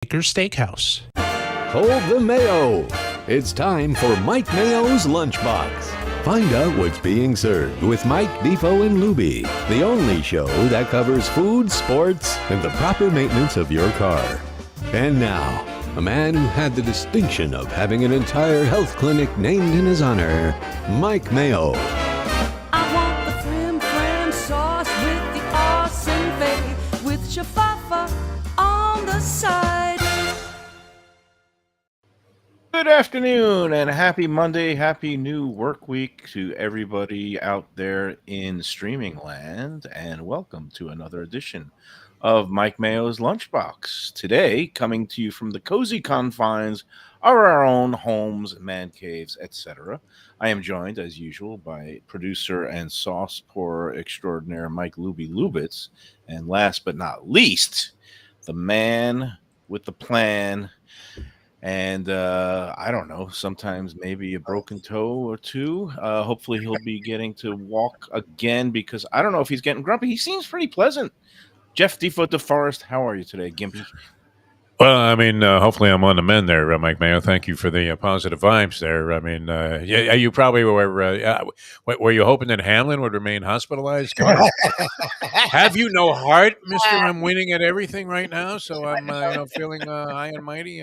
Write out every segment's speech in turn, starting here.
Acres Steakhouse. Hold the Mayo. It's time for Mike Mayo's Lunchbox. Find out what's being served with Mike, Defo and Lubie, the only show that covers food, sports, and the proper maintenance of your car. And now, a man who had the distinction of having an entire health clinic named in his honor, Mike Mayo. I want the frim sauce with the awesome bay, with shafafa on the side. Good afternoon and happy Monday, happy new work week to everybody out there in streaming land, and welcome to another edition of Mike Mayo's Lunchbox. Today, coming to you from the cozy confines of our own homes, man caves, etc. I am joined, as usual, by producer and sauce pourer extraordinaire Mike Lubie Lubitz, and last but not least, the man with the plan. And I don't know, sometimes maybe a broken toe or two. Hopefully he'll be getting to walk again, because I don't know if he's getting grumpy. He seems pretty pleasant. Jeff Defo DeForest, how are you today, Gimpy? Well, I mean, hopefully I'm on the mend there, Mike Mayo. Thank you for the positive vibes there. I mean, yeah, you probably were you hoping that Hamlin would remain hospitalized? Have you no heart, Mister? I'm winning at everything right now, so I'm feeling high and mighty.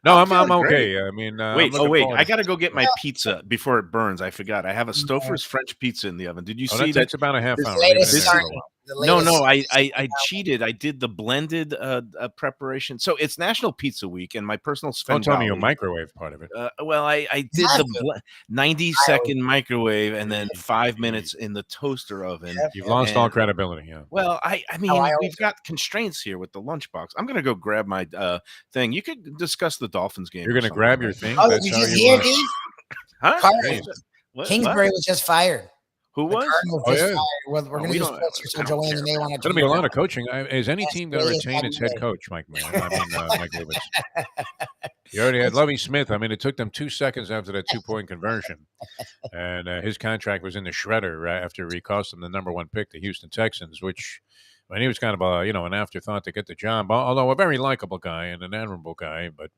No, I'm okay. I mean, wait, I got to go get my pizza before it burns. I forgot. I have a Stouffer's French pizza in the oven. Did you see that? Takes about a half hour. No, I cheated. I did the blended preparation. So it's National Pizza Week, and my personal Don't tell me you microwave part of it. Well, I did the 90-second microwave and then 5 minutes in the toaster oven. You've lost all credibility. Yeah. Well, I mean, we've got constraints here with the lunchbox. I'm going to go grab my thing. You could discuss the Dolphins game. You're going to grab your thing? Oh, did you hear, Dave? Huh? Kingsbury was just fired. Who was? Fired. We're going to use sponsors for Joanne, and they want to. It's going to be a lot of coaching. Is any team going to retain its head coach, Mike Mayo? Mike Lubitz. You already had Lovie Smith. I mean, it took them 2 seconds after that 2-point conversion, and his contract was in the shredder after he cost them the number 1 pick, the Houston Texans, which. I mean, he was kind of an afterthought to get the job, although a very likable guy and an admirable guy, but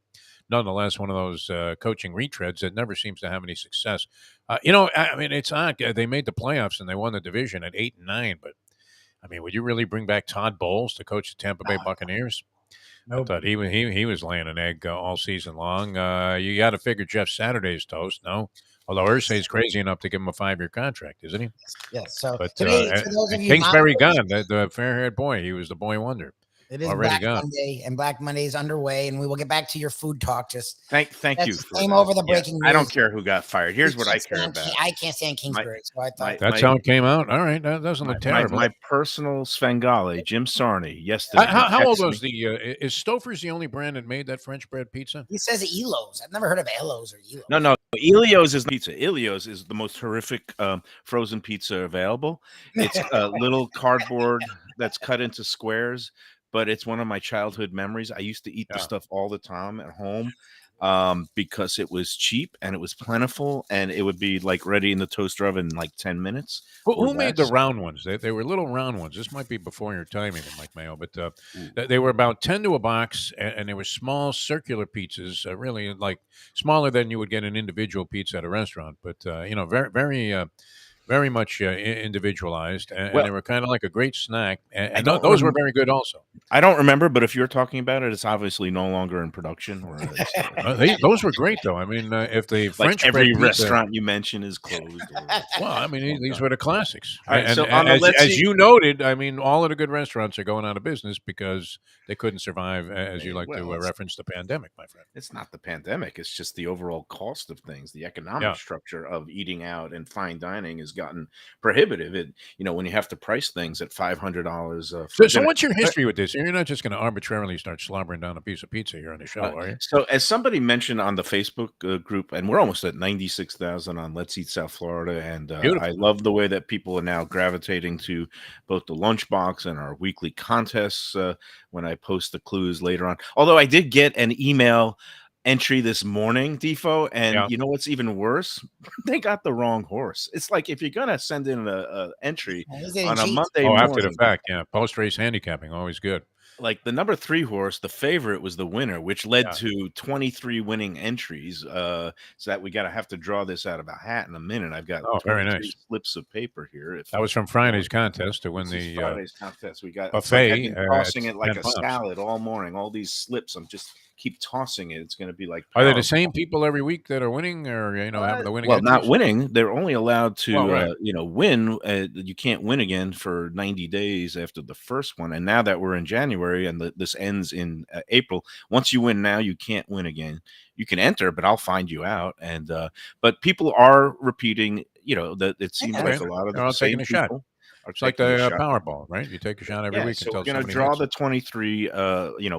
nonetheless, one of those coaching retreads that never seems to have any success. I mean, it's odd. They made the playoffs and they won the division at 8-9, but I mean, would you really bring back Todd Bowles to coach the Tampa Bay Buccaneers? Nope. I thought he was laying an egg all season long. You got to figure Jeff Saturday's toast, no? Although Irsay's crazy enough to give him a 5-year contract, isn't he? Yes. So, but Kingsbury gone, the fair-haired boy. He was the boy wonder. It is Black Monday, and Black Monday is underway, and we will get back to your food talk. Just thank you. Came over the breaking news. I don't care who got fired. Here's what I care about. I can't stand Kingsbury, so I thought that's how it came out. All right, that doesn't look terrible. My personal Svengali, Jim Sarney, yesterday. How old was is Stouffer's the only brand that made that French bread pizza? He says Elo's. I've never heard of Elo's or Elo's. No. Elio's is pizza. Elio's is the most horrific frozen pizza available. It's a little cardboard that's cut into squares. But it's one of my childhood memories. I used to eat the stuff all the time at home because it was cheap and it was plentiful, and it would be like ready in the toaster oven in like 10 minutes. Who made the round ones? They were little round ones. This might be before your time, even, Mike Mayo, but they were about 10 to a box, and they were small circular pizzas, really like smaller than you would get an individual pizza at a restaurant, but very, very. Very much individualized, and they were kind of like a great snack. And those were very good also. I don't remember, but if you're talking about it, it's obviously no longer in production. Those were great, though. I mean, if the French every restaurant you mention is closed. Well, I mean, these were the classics. All right, so as you noted, I mean, all of the good restaurants are going out of business because they couldn't survive, as you like to reference the pandemic, my friend. It's not the pandemic. It's just the overall cost of things. The economic structure of eating out and fine dining is gotten prohibitive. When you have to price things at $500. So what's your history with this? You're not just going to arbitrarily start slobbering down a piece of pizza here on the show, are you? So as somebody mentioned on the Facebook group, and we're almost at 96,000 on Let's Eat South Florida, and I love the way that people are now gravitating to both the Lunchbox and our weekly contests when I post the clues later on. Although I did get an email entry this morning, Defo, and you know what's even worse? They got the wrong horse. It's like if you're gonna send in a entry on a Monday morning, after the fact, post race handicapping, always good. like the number 3 horse, the favorite was the winner, which led Yeah. to 23 winning entries. So that we gotta have to draw this out of a hat in a minute. I've got Oh, very 23 nice. slips of paper here. If That was from Friday's contest to win this is the Friday's contest, we got it's like I've buffet been at tossing it like 10 a pops. salad all morning. All these slips, I'm just keep tossing it. It's gonna be like Are they the Powerball. same people every week that are winning, or having the winning Well, not entries? winning. They're only allowed Well, to, right. win. You can't win again for 90 days after the first one. And now that we're in January and this ends in April, once you win now, you can't win again. You can enter, but I'll find you out. And but people are repeating. That it seems Okay. like Okay, a lot of they're the all taking same a shot. people are It's like taking a the shot. Powerball, right? You take a shot every Yeah, week so until we're gonna somebody draw hits the it. 23.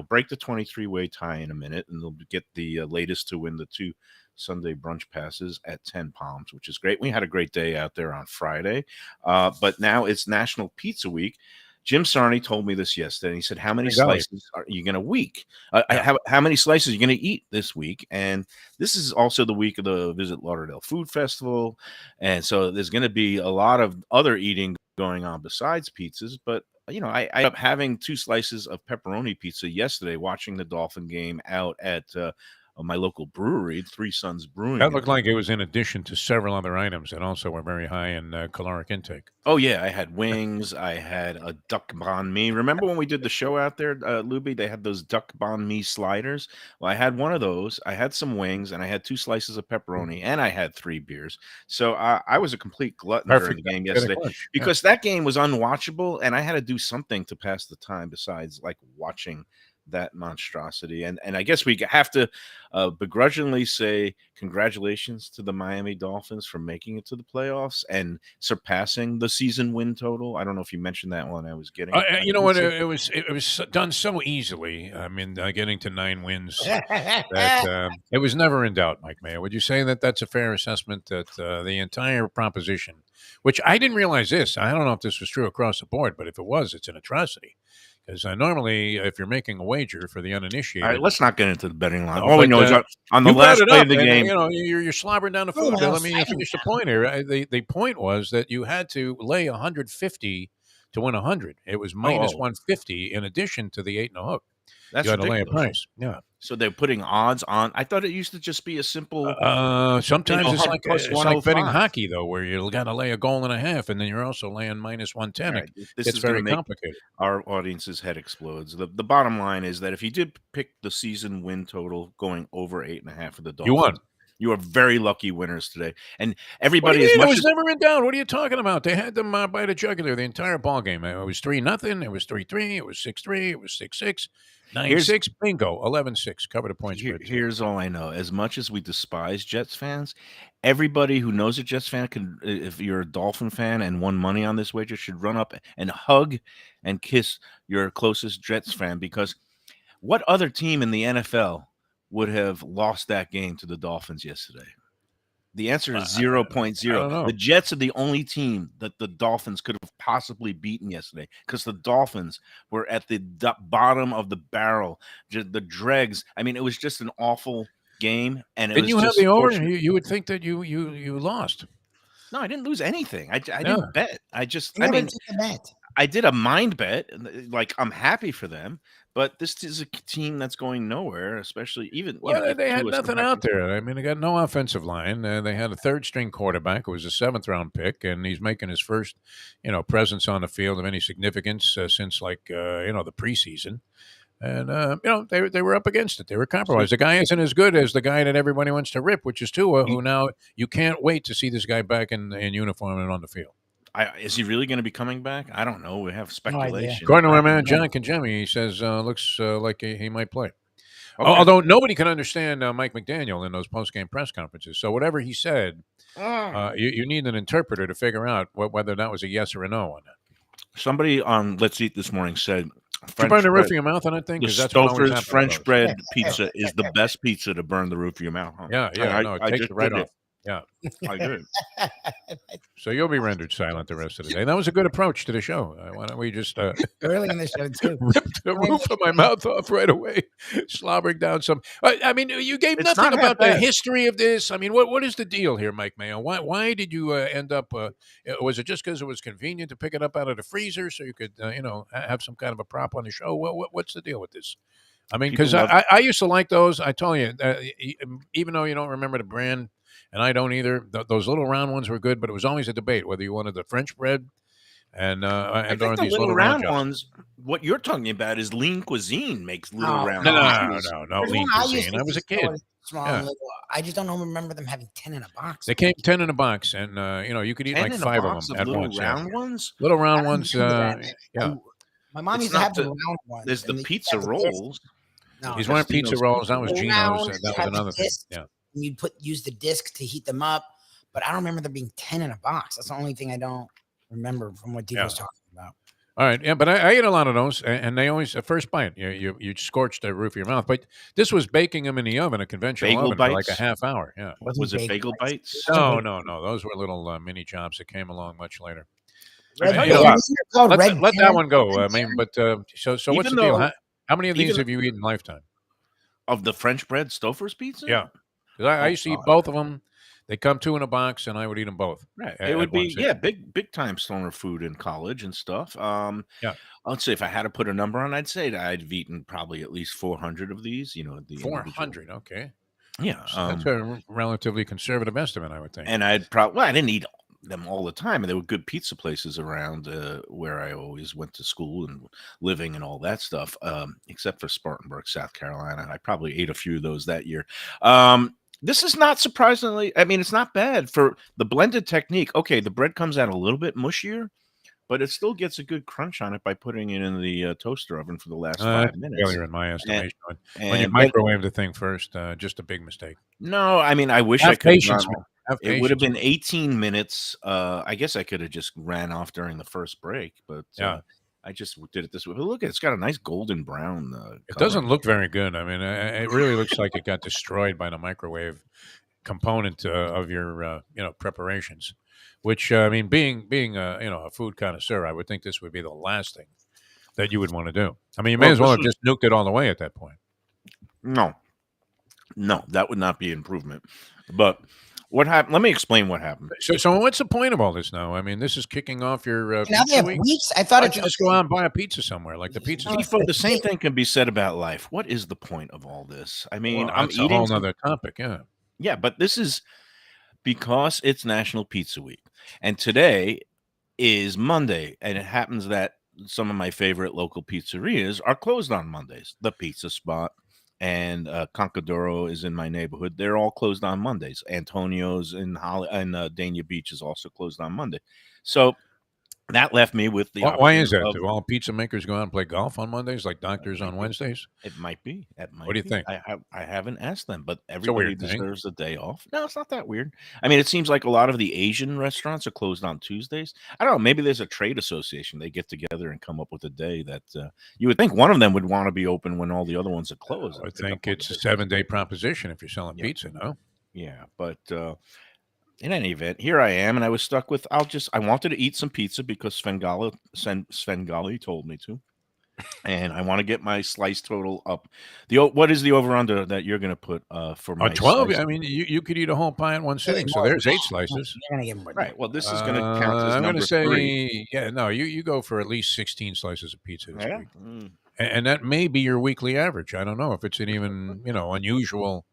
Break the 23-way tie in a minute, and they'll get the latest to win the 2 Sunday brunch passes at 10 Palms, which is great. We had a great day out there on Friday, but now it's National Pizza Week. Jim Sarney told me this yesterday. He said, "How many Spring Valley. slices are you going to week? Yeah. How many slices are you going to eat this week?" And this is also the week of the Visit Lauderdale Food Festival, and so there's going to be a lot of other eating going on besides pizzas. But I ended up having 2 slices of pepperoni pizza yesterday, watching the Dolphin game out at my local brewery, Three Sons Brewing. That looked like it was in addition to several other items that also were very high in caloric intake. Oh yeah, I had wings. I had a duck banh mi. Remember when we did the show out there, Lubie? They had those duck banh mi sliders. Well, I had one of those. I had some wings, and I had 2 slices of pepperoni, and I had 3 beers. So I was a complete glutton during Perfect. the game Get a yesterday crunch. Yeah. because that game was unwatchable, and I had to do something to pass the time besides like watching that monstrosity. And I guess we have to begrudgingly say congratulations to the Miami Dolphins for making it to the playoffs and surpassing the season win total. I don't know if you mentioned that one. I was getting You know what? It was done so easily. I mean, getting to 9 wins that it was never in doubt. Mike Mayo, would you say that that's a fair assessment? That the entire proposition, which I didn't realize this, I don't know if this was true across the board, but if it was, it's an atrocity. Because normally, if you're making a wager for the All right, uninitiated, let's not get into the betting line. no, All we but, know is on the you brought last it play up, of the and game. you're slobbering down the Oh, food. well, Let me settle finish the down. point here. The point was that you had to lay 150 to win 100. It was minus Oh, 150 in addition to the 8 and a hook. that's You had to lay a ridiculous. price. Yeah. So they're putting odds on. I thought it used to just be a simple, Sometimes it's hard plus like betting 105. hockey though, where you got to lay a goal and a half, and then you're also laying minus 110. All right, this It's is going to very make complicated. our audience's head explodes. The bottom line is that if you did pick the season win total going over 8.5 for the You won. Dolphins, you are very lucky winners today. And What do everybody, you as mean? It much was as never in doubt. What are you talking about? They had them by the jugular the entire ball game. It was 3-0. It was 3-3. It was 6-3. It was 6-6. here's 9-6. Bingo. 11-6. Cover the point spread. here's all I know. As much as we despise Jets fans, everybody who knows a Jets fan can, if you're a Dolphin fan and won money on this wager, should run up and hug and kiss your closest Jets fan, because what other team in the NFL would have lost that game to the Dolphins yesterday? The answer is I 0.0. don't know. The Jets are the only team that the Dolphins could have possibly beaten yesterday, because the Dolphins were at the bottom of the barrel, the dregs. I mean, it was just an awful game, and it Didn't was you have just the over? fortunate. You would think that you lost. No, I didn't lose anything. I Yeah. didn't bet. I You never mean, took a bet. I did a mind bet. Like, I'm happy for them, but this is a team that's going nowhere, especially even, Well, if they had Tua nothing somehow out there. I mean, they got no offensive line. They had a third-string quarterback who was a seventh-round pick, and he's making his first, presence on the field of any significance since the preseason. And they were up against it. They were compromised. The guy isn't as good as the guy that everybody wants to rip, which is Tua, who now you can't wait to see this guy back in uniform and on the field. Is he really going to be coming back? I don't know. We have idea. speculation. According to I our don't man know. John Conjemi, he says looks like he might play. Okay. Although nobody can understand Mike McDaniel in those post-game press conferences. So whatever he said, you need an interpreter to figure out whether that was a yes or a no on that. Somebody on Let's Eat this morning said, Did you burn the roof of your mouth on that thing? the 'Cause that's what always Stouffer's happens to French those. bread pizza is the best pizza to burn the roof of your mouth on. Yeah, I no, it takes just it right did off. Yeah. I did. So you'll be rendered silent the rest of the day. That was a good approach to the show. Why don't we just Early in the show too. rip the roof of my mouth off right away, slobbering down some. I mean, you gave It's nothing not half about the bad. history of this. I mean, what is the deal here, Mike Mayo? Why did you end up? Was it just because it was convenient to pick it up out of the freezer so you could have some kind of a prop on the show? What's the deal with this? I mean, People because love I used to like those. I tell you, even though you don't remember the brand, and I don't either. Those little round ones were good, but it was always a debate whether you wanted the French bread I and think or the these little little round round jobs. ones. What you're talking about is Lean Cuisine makes little Oh, round No, pieces. no, There's lean one I used cuisine. to I was a eat, so kid. it's small Yeah. and little. I just don't remember them having 10 in a box. They came 10 in a box, and you could eat 10 like in a 5 of box them of at little once. Yeah. round ones. Little I round don't ones. remember that. Yeah. My mom It's used to not have the the- round ones. There's the and they pizza used to have the disc. rolls. No, He's no. wearing pizza Gino's rolls. pizza That was rolls. The Gino's. rounds That had was the another thing. disc, Yeah. and you'd use the disc to heat them up. But I don't remember there being 10 in a box. That's the only thing I don't remember from what Defo was talking about. All right, yeah, but I ate a lot of those, and they always first bite you scorched the roof of your mouth. But this was baking them in the oven, a conventional Bagel oven, for like a bites? half hour. Yeah. Wasn't Was it bagel bites? It wasn't No, bagel no. Those were little mini chops that came along much later. Red tell You you know, what, Isn't it called let, red let that Baron? one go. I mean, but so what's Even the deal? though- How many of these even- have you eaten in lifetime? Of the French bread Stouffer's pizza? Yeah, 'cause I Oh, used to eat God. both of them. They come 2 in a box, and I would eat them both. Right. at It would one be sitting. big time stoner food in college and stuff. Yeah. I'd say if I had to put a number on, I'd say that I'd have eaten probably at least 400 of these. The individual- 400. Okay, Yeah. so that's a relatively conservative estimate, I would think. And I didn't eat them all the time, and there were good pizza places around where I always went to school and living and all that stuff. Except for Spartanburg, South Carolina, I probably ate a few of those that year. This is not surprisingly. I mean, it's not bad for the blended technique. Okay, the bread comes out a little bit mushier, but it still gets a good crunch on it by putting it in the toaster oven for the last 5 minutes. Failure in my estimation. When you And- but- microwave the thing first, just a big mistake. No, I mean, I wish I Have could. patience, man. Have It would have patience. been 18 minutes. I guess I could have just ran off during the first break, but Yeah. I just did it this way. But look, it's got a nice golden brown. It color. doesn't look very good. I mean, it really looks like it got destroyed by the microwave component of your preparations. Which I mean, being a food connoisseur, I would think this would be the last thing that you would want to do. I mean, you may Well, as well this have just nuked it all the way at that point. No, that would not be improvement. But what happened? Let me explain what happened. So what's the point of all this now? I mean, this is kicking off your Now they pizza have week. weeks. I thought Why it's don't you just go out and buy a pizza somewhere, like the pizza. No, Defo, the same thing can be said about life. What is the point of all this? I mean, I'm that's a eating. whole other topic. Yeah. Yeah, but this is because it's National Pizza Week, and today is Monday, and it happens that some of my favorite local pizzerias are closed on Mondays. The Pizza Spot and Concadoro is in my neighborhood. They're all closed on Mondays. Antonio's in Dania Beach is also closed on Monday. So that left me with the Why is option that? of- Do all pizza makers go out and play golf on Mondays, like doctors on Wednesdays? It might be. It might What do you be. think? I haven't asked them, but a everybody weird thing. deserves a day off. No, it's not that weird. I mean, it seems like a lot of the Asian restaurants are closed on Tuesdays. I don't know. Maybe there's a trade association. They get together and come up with a day that you would think one of them would want to be open when all the other ones are closed. I and pick think up on it's a the 7-day proposition if you're selling Yeah. pizza. No. Yeah, but in any event, here I am, and I was stuck with. I wanted to eat some pizza because Svengali told me to, and I want to get my slice total up. What is the over under that you're going to put for my 12. slice? I mean, you could eat a whole pie in one sitting. So there's 8 slices. You're gonna get more. Right. Well, this is going to count as I'm number going to say, 3. yeah, no, you go for at least 16 slices of pizza this Yeah. week. And that may be your weekly average. I don't know if it's an even, unusual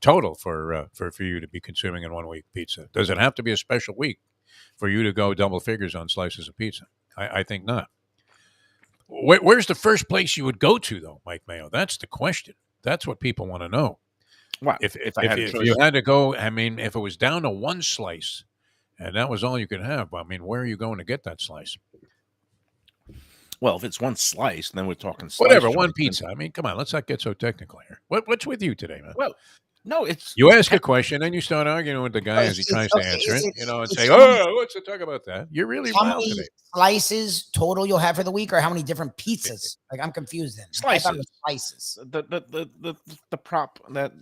total for you to be consuming in 1 week pizza. Does it have to be a special week for you to go double figures on slices of pizza? I think not. Where's the first place you would go to, though, Mike Mayo? That's the question. That's what people want to know. Wow. If I had a if choice- you had to go, I mean, if it was down to 1 slice and that was all you could have, I mean, where are you going to get that slice? Well, if it's 1 slice, then we're talking slice Whatever, joint, one then- pizza. I mean, come on, let's not get so technical here. What's with you today, man? Well, No, it's You ask a question and you start arguing with the guy as he tries to answer it, and it's say, how many, "Oh, let's talk about that." You're really how wild many today. slices total you'll have for the week, or how many different pizzas? Like, I'm confused then. I thought it was slices. the prop that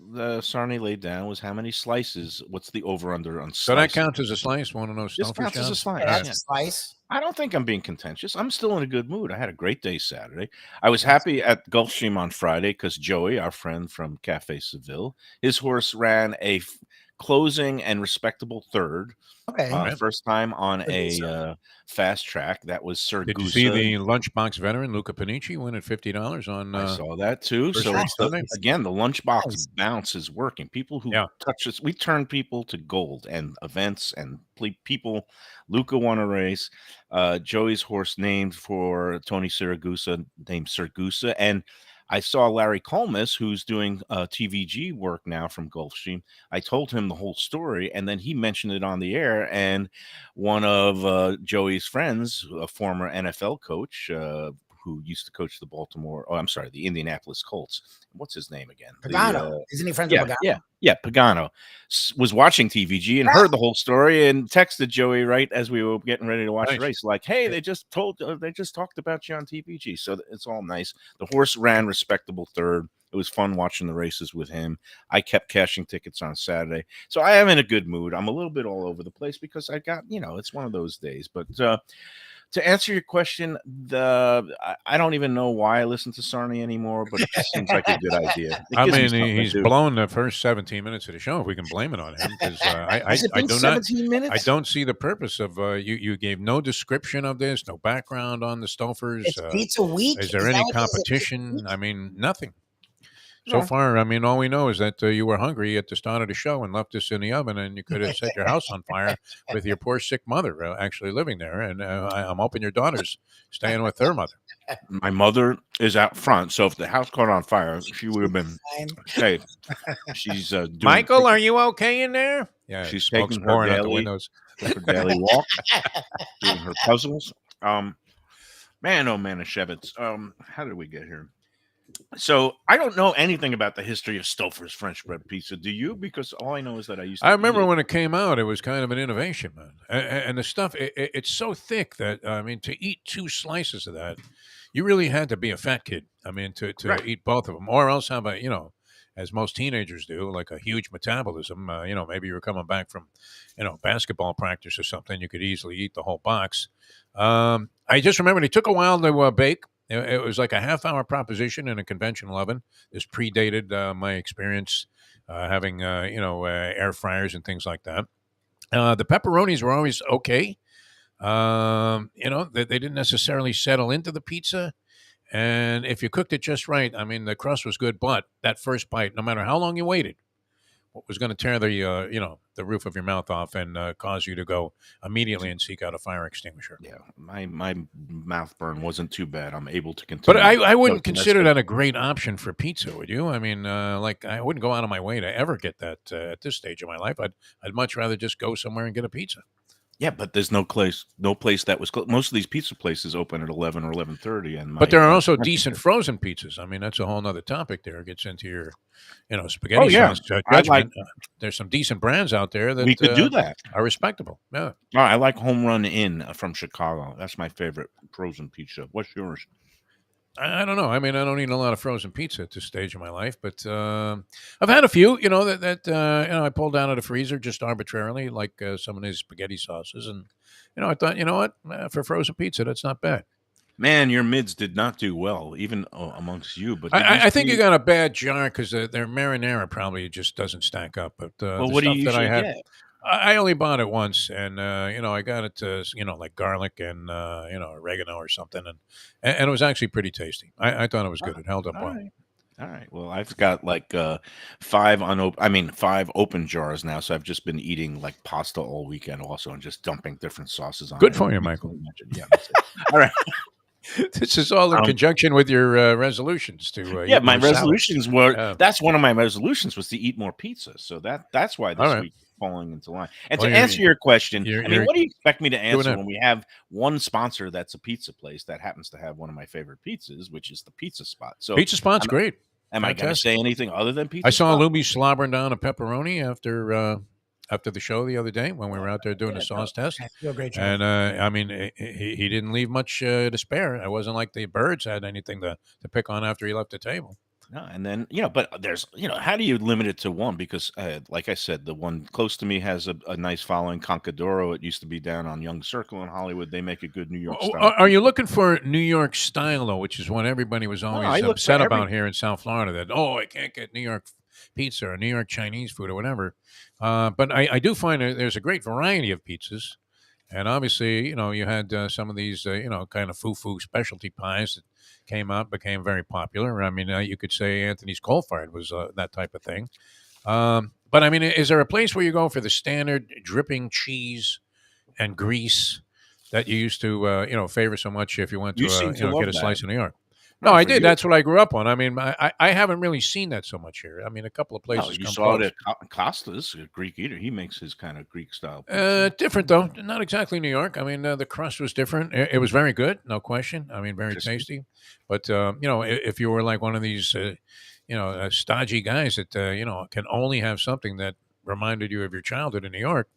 Sarni laid down was how many slices. What's the over under on So that slices? counts as a slice. One of those This Stouffer's counts as a jobs. slice. Yeah, that's Yeah. a slice. I don't think I'm being contentious. I'm still in a good mood. I had a great day Saturday. I was happy at Gulfstream on Friday because Joey, our friend from Cafe Seville, his horse ran a closing and respectable third. Okay. Right. First time on Good a deal. fast track. That was Sir Did you see Gusa. the Lunchbox veteran Luca Panici win at $50 on? I saw that too. first So race it's Sunday? again, the lunchbox Nice. bounce is working. People who Yeah. touch us, we turn people to gold and events and people. Luca won a race. Joey's horse named for Tony Siragusa, named Sir Gusa. And I saw Larry Colmus, who's doing TVG work now from Gulfstream. I told him the whole story, and then he mentioned it on the air. And one of Joey's friends, a former NFL coach, who used to coach the the Indianapolis Colts. What's his name again? Pagano. Isn't he friends Yeah, with Pagano? yeah, Pagano was watching TVG and heard the whole story and texted Joey right as we were getting ready to watch the Nice. race, like, "Hey, they just talked about you on TVG." So it's all nice. The horse ran respectable third. It was fun watching the races with him. I kept cashing tickets on Saturday, so I am in a good mood. I'm a little bit all over the place because I got, it's one of those days, but. To answer your question, I don't even know why I listen to Sarni anymore, but it just seems like a good idea. It I gives me mean, something to he's do. blown the first 17 minutes of the show. If we can blame it on him, because Has it been do not. 17 minutes? I don't see the purpose of you gave no description of this, no background on the Stouffer's. It's pizza week. Is there that any what it is? Is it competition? week? I mean, nothing. So No. far, I mean, all we know is that you were hungry at the start of the show and left us in the oven, and you could have set your house on fire with your poor sick mother actually living there. And I'm hoping your daughter's staying with her mother. My mother is out front, so if the house caught on fire, she would have been Fine. safe. She's doing, Michael, are you okay in there? Yeah, She's smoke's taking her pouring out the daily- windows. took her daily walk, doing her puzzles. Man, oh man, Shevitz. How did we get here? So I don't know anything about the history of Stouffer's French bread pizza. Do you? Because all I know is that I used to I remember eat it. when it came out, it was kind of an innovation, man. And the stuff, it's so thick that, I mean, to eat 2 slices of that, you really had to be a fat kid. I mean, to Right. eat both of them, or else have a, as most teenagers do, like a huge metabolism. Maybe you were coming back from, basketball practice or something. You could easily eat the whole box. I just remember it took a while to bake. It was like a half-hour proposition in a conventional oven. This predated my experience having, air fryers and things like that. The pepperonis were always okay. They didn't necessarily settle into the pizza. And if you cooked it just right, I mean, the crust was good. But that first bite, no matter how long you waited, what was going to tear the roof of your mouth off and cause you to go immediately and seek out a fire extinguisher. Yeah, my mouth burn wasn't too bad. I'm able to But continue. I wouldn't So that's consider good. that a great option for pizza, would you? I mean, I wouldn't go out of my way to ever get that at this stage of my life. I'd much rather just go somewhere and get a pizza. Yeah, but there's no place that was close. Most of these pizza places open at 11 or 11:30, and But there are also my- decent frozen pizzas. I mean, that's a whole other topic there. It gets into your, spaghetti Oh, yeah. sauce I like- judgment. There's some decent brands out there that We could do that. are respectable. Yeah. Oh, I like Home Run Inn from Chicago. That's my favorite frozen pizza. What's yours? I don't know. I mean, I don't eat a lot of frozen pizza at this stage of my life, but I've had a few, that I pulled out of the freezer just arbitrarily, like some of his spaghetti sauces. And, I thought, you know what, for frozen pizza, that's not bad. Man, your mids did not do well, even amongst you. But did I think see- you got a bad jar because their marinara probably just doesn't stack up. But Well, the what do stuff you that I usually had, get? I only bought it once, and I got it, like garlic and oregano or something, and it was actually pretty tasty. I thought it was good. It held up All well. right. All right. Well, I've got like 5 open jars now, so I've just been eating like pasta all weekend also, and just dumping different sauces on. Good it. for you, Michael. Yeah. That's it. All right. This is all in conjunction with your resolutions to Yeah, eat my more salad. resolutions were. Yeah. That's one of my resolutions was to eat more pizza. So that's why this All right. week is falling into line. And Well, to you're- answer your question, you're- I mean, what do you expect me to answer it. when we have one sponsor that's a pizza place that happens to have one of my favorite pizzas, which is the Pizza Spot? So Pizza Spot's great. Am I going to say anything other than pizza? I saw stuff? Lubie slobbering down a pepperoni after the show the other day when we were out there doing the sauce test. Real great job. And I mean, he didn't leave much to spare. It wasn't like the birds had anything to pick on after he left the table. No, and then but there's how do you limit it to one? Because like I said, the one close to me has a nice following. Concadoro. It used to be down on Young Circle in Hollywood. They make a good New York style. Are you looking for New York style though, which is what everybody was always upset about here in South Florida? That I can't get New York pizza or New York Chinese food or whatever. But I do find there's a great variety of pizzas. And obviously, you had some of these, kind of foo-foo specialty pies that came out, became very popular. I mean, you could say Anthony's Coal-Fired was that type of thing. But, I mean, is there a place where you go for the standard dripping cheese and grease that you used to, favor so much if you went to, get a slice of New York? No, I did. That's what I grew up on. I mean, I haven't really seen that so much here. I mean, a couple of places. You saw it at Costa's, a Greek eater. He makes his kind of Greek style. Different though, not exactly New York. I mean, the crust was different. It was very good, no question. I mean, very tasty. But if you were like one of these, stodgy guys that can only have something that reminded you of your childhood in New York,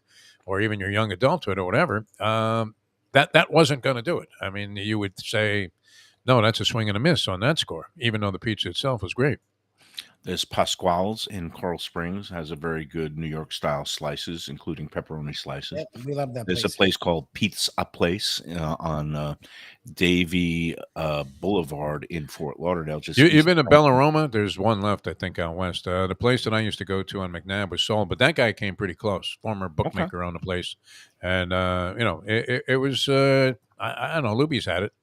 or even your young adulthood or whatever, that wasn't going to do it. I mean, you would say. No, that's a swing and a miss on that score, even though the pizza itself was great. There's Pasquale's in Coral Springs, has a very good New York style slices, including pepperoni slices. Yep, we love that. There's a place called Pizza Place on Davie Boulevard in Fort Lauderdale. You've been to Bellaroma? There's one left, I think, out west. The place that I used to go to on McNabb was sold, but that guy came pretty close. Former bookmaker owned the place, and it was I don't know. Lubie's had it.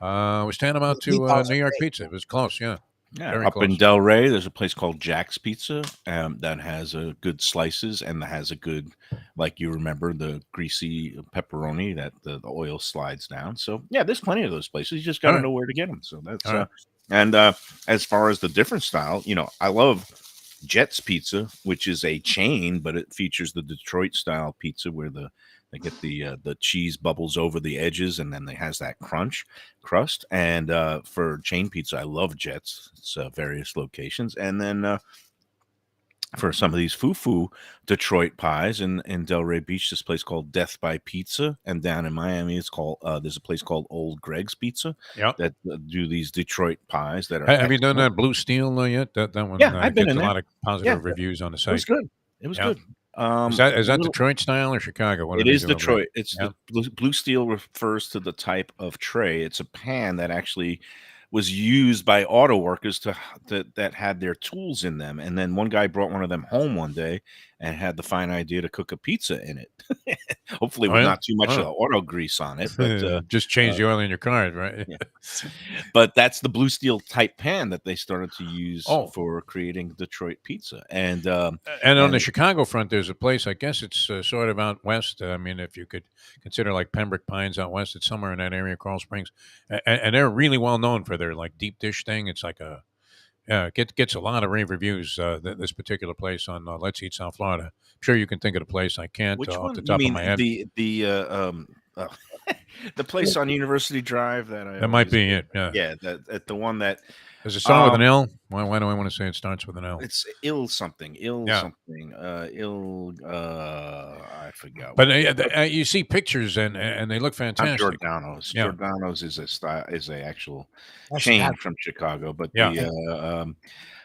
It was tantamount to New York pizza. It was close, yeah. Yeah, up in Delray, there's a place called Jack's Pizza that has good slices and has a good, like you remember, the greasy pepperoni that the oil slides down. So, yeah, there's plenty of those places. You just got to know where to get them. So that's and as far as the different style, I love Jet's Pizza, which is a chain, but it features the Detroit style pizza where they get the cheese bubbles over the edges, and then it has that crust. And for chain pizza, I love Jet's. It's various locations. And then for some of these foo-foo Detroit pies in Delray Beach, this place called Death by Pizza. And down in Miami, it's called there's a place called Old Greg's Pizza that do these Detroit pies that are. Have you done that Blue Steel yet? That one I've been gets in a lot of positive reviews on the site. It was good. It was good. Is that Detroit style or Chicago? It is Detroit. It's the Blue Steel refers to the type of tray. It's a pan that actually was used by auto workers that had their tools in them. And then one guy brought one of them home one day and had the fine idea to cook a pizza in it. Hopefully with not too much auto grease on it. But just change the oil in your car, right? But that's the Blue Steel type pan that they started to use for creating Detroit pizza. And on the Chicago front, there's a place, I guess it's sort of out west. I mean, if you could consider like Pembroke Pines out west, it's somewhere in that area, Coral Springs. And they're really well known for their like deep dish thing. It's like gets a lot of rave reviews. This particular place on Let's Eat South Florida. I'm sure you can think of the place. I can't off the top of my head. The place on University Drive that might be it. Yeah, the one that does it start with an L? Why do I want to say it starts with an L? It's something. I forgot. But you see pictures and they look fantastic. Giordano's. Yeah. Giordano's is a actual chain from Chicago. But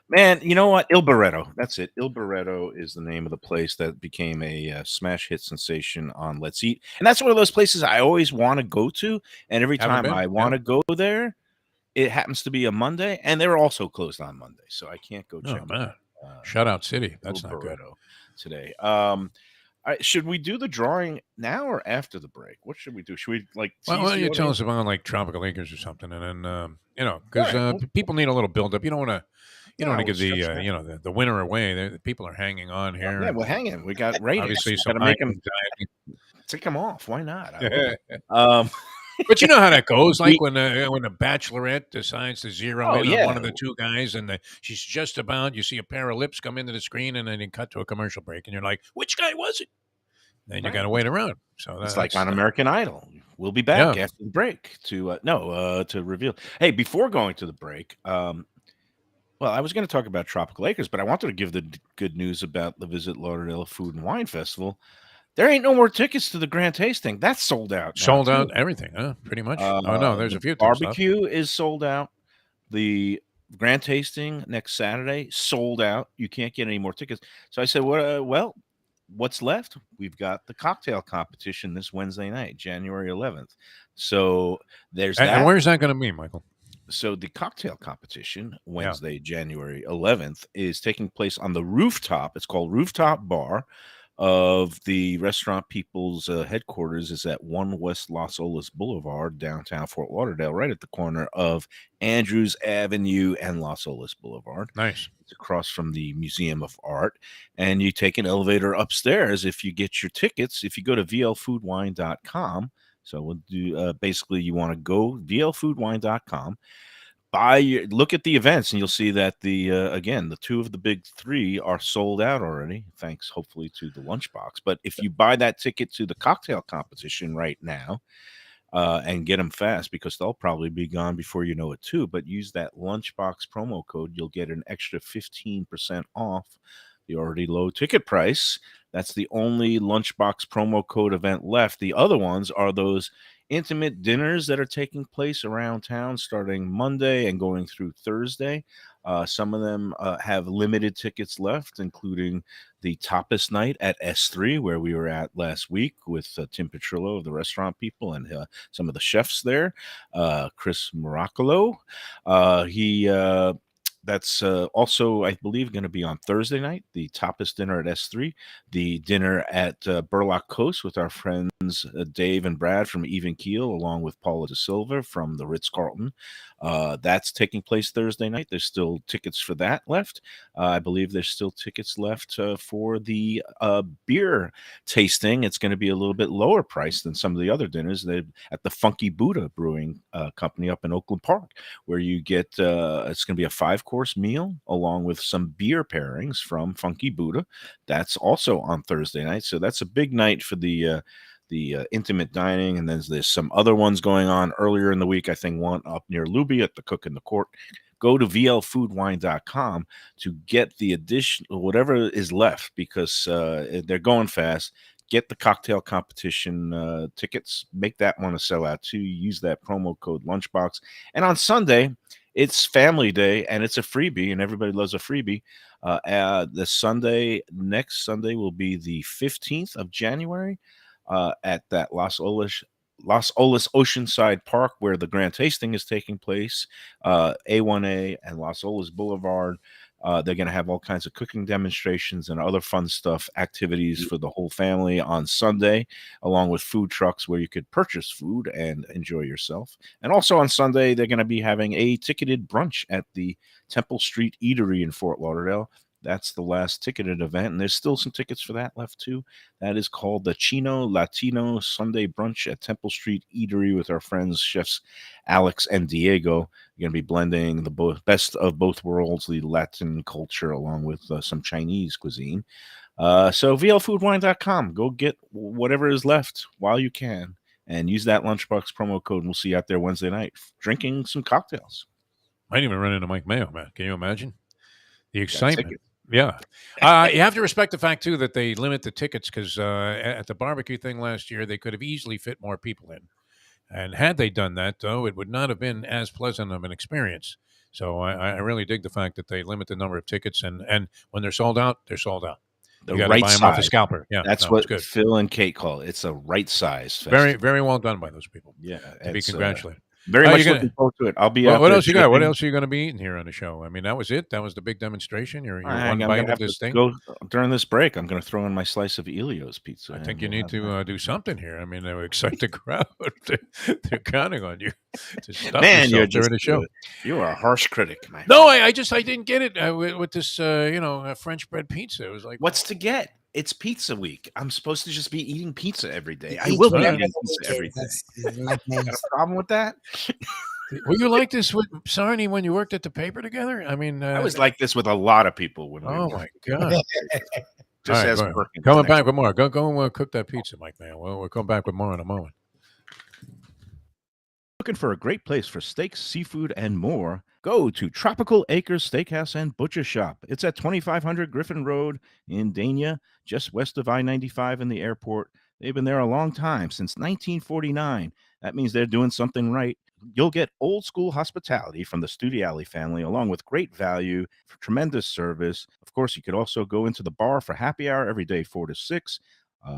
man, you know what? Il Barretto. That's it. Il Barretto is the name of the place that became a smash hit sensation on Let's Eat. And that's one of those places I always want to go to. And every time I want to go there, it happens to be a Monday, and they're also closed on Monday, so I can't go check. Oh, man. Shutout City. That's not good. Today. Should we do the drawing now or after the break? What should we do? Should we why don't you tell us about like Tropical Acres or something, and then because people need a little build up. You don't want to give the winner away. The people are hanging on here. Yeah, we're hanging. We got ratings. Obviously, so make them take them off. Why not? But you know how that goes. Like when a bachelorette decides to zero in on one of the two guys, and she's just about. You see a pair of lips come into the screen, and then you cut to a commercial break, and you're like, "Which guy was it?" Then you got to wait around. So it's like on American Idol. We'll be back after the break to reveal. Hey, before going to the break, Well, I was going to talk about Tropical Acres, but I wanted to give the good news about the Visit Lauderdale Food and Wine Festival. There ain't no more tickets to the Grand Tasting. That's sold out now, Sold out too. everything, huh? Pretty much. Oh no, there's The a few things left. barbecue is sold out. The Grand Tasting next Saturday sold out. You can't get any more tickets. So I said, well, what's left? We've got the cocktail competition this Wednesday night, January 11th. So there's And that. where's that going to be, Michael? So the cocktail competition Yeah. Wednesday, January 11th is taking place on the rooftop. It's called Rooftop Bar of the Restaurant People's headquarters is at 1 West Los Olas Boulevard, downtown Fort Lauderdale, right at the corner of Andrews Avenue and Los Olas Boulevard. Nice. It's across from the Museum of Art. And you take an elevator upstairs if you get your tickets. If you go to vlfoodwine.com, so we'll do basically you want to go vlfoodwine.com, look at the events, and you'll see that again, the two of the big three are sold out already, thanks hopefully to the lunchbox. But if you buy that ticket to the cocktail competition right now, and get them fast, because they'll probably be gone before you know it too, but use that lunchbox promo code, you'll get an extra 15% off the already low ticket price. That's the only lunchbox promo code event left. The other ones are those intimate dinners that are taking place around town starting Monday and going through Thursday. Some of them have limited tickets left, including the tapas night at S3, where we were at last week with Tim Petrillo of the Restaurant People and some of the chefs there. Chris Miracolo. That's also, I believe, going to be on Thursday night, the tapas dinner at S3, the dinner at Burlock Coast with our friends Dave and Brad from Even Keel, along with Paula De Silva from the Ritz-Carlton. That's taking place Thursday night. There's still tickets for that left. I believe there's still tickets left for the beer tasting. It's going to be a little bit lower priced than some of the other dinners at the Funky Buddha Brewing Company up in Oakland Park, where you get it's going to be a 5-course meal along with some beer pairings from Funky Buddha. That's also on Thursday night. So that's a big night for the intimate dining. And then there's some other ones going on earlier in the week. I think one up near Lubie at the Cook in the Court. Go to vlfoodwine.com to get the additional whatever is left, because they're going fast. Get the cocktail competition tickets. Make that one a sellout too. Use that promo code Lunchbox. And on Sunday, it's Family Day, and it's a freebie, and everybody loves a freebie. Next Sunday will be the 15th of January at that Los Olas Oceanside Park, where the Grand Tasting is taking place. A1A and Los Olas Boulevard. They're going to have all kinds of cooking demonstrations and other fun stuff, activities for the whole family on Sunday, along with food trucks where you could purchase food and enjoy yourself. And also on Sunday, they're going to be having a ticketed brunch at the Temple Street Eatery in Fort Lauderdale. That's the last ticketed event, and there's still some tickets for that left too. That is called the Chino Latino Sunday Brunch at Temple Street Eatery with our friends chefs Alex and Diego. You're going to be blending the best of both worlds, the Latin culture along with some Chinese cuisine. So vlfoodwine.com. Go get whatever is left while you can, and use that Lunchbox promo code, and we'll see you out there Wednesday night drinking some cocktails. Might even run into Mike Mayo, man. Can you imagine the excitement? Yeah. You have to respect the fact, too, that they limit the tickets, because at the barbecue thing last year, they could have easily fit more people in. And had they done that, though, it would not have been as pleasant of an experience. So I really dig the fact that they limit the number of tickets. And when they're sold out, they're sold out. You got to buy them off the scalper. Yeah, that's what Phil and Kate call it. It's a right size festival. Very, very well done by those people. Yeah. To be congratulated. Very much looking forward to it. I'll be out. What else you got? What else are you going to be eating here on the show? I mean, that was it. That was the big demonstration. You're one bite of this thing. During this break, I'm going to throw in my slice of Elio's pizza. I think you need to do something here. I mean, they would excite the crowd. They're counting on you to stop yourself during the show. You are a harsh critic, man. No, I didn't get it with this, French bread pizza. It was like, what's to get? It's pizza week. I'm supposed to just be eating pizza every day. I will be eating pizza every day. Got a problem with that? Were you like this with Sarni when you worked at the paper together? I mean, I was like this with a lot of people. My God. Just as coming back with more. Go and cook that pizza, Mike, man. We'll come back with more in a moment. Looking for a great place for steaks, seafood, and more? go to Tropical Acres Steakhouse and Butcher Shop. It's at 2500 Griffin Road in Dania, just west of I-95 and the airport. They've been there a long time, since 1949. That means they're doing something right. You'll get old school hospitality from the Studiali family, along with great value, for tremendous service. Of course, you could also go into the bar for happy hour every day, 4 to 6.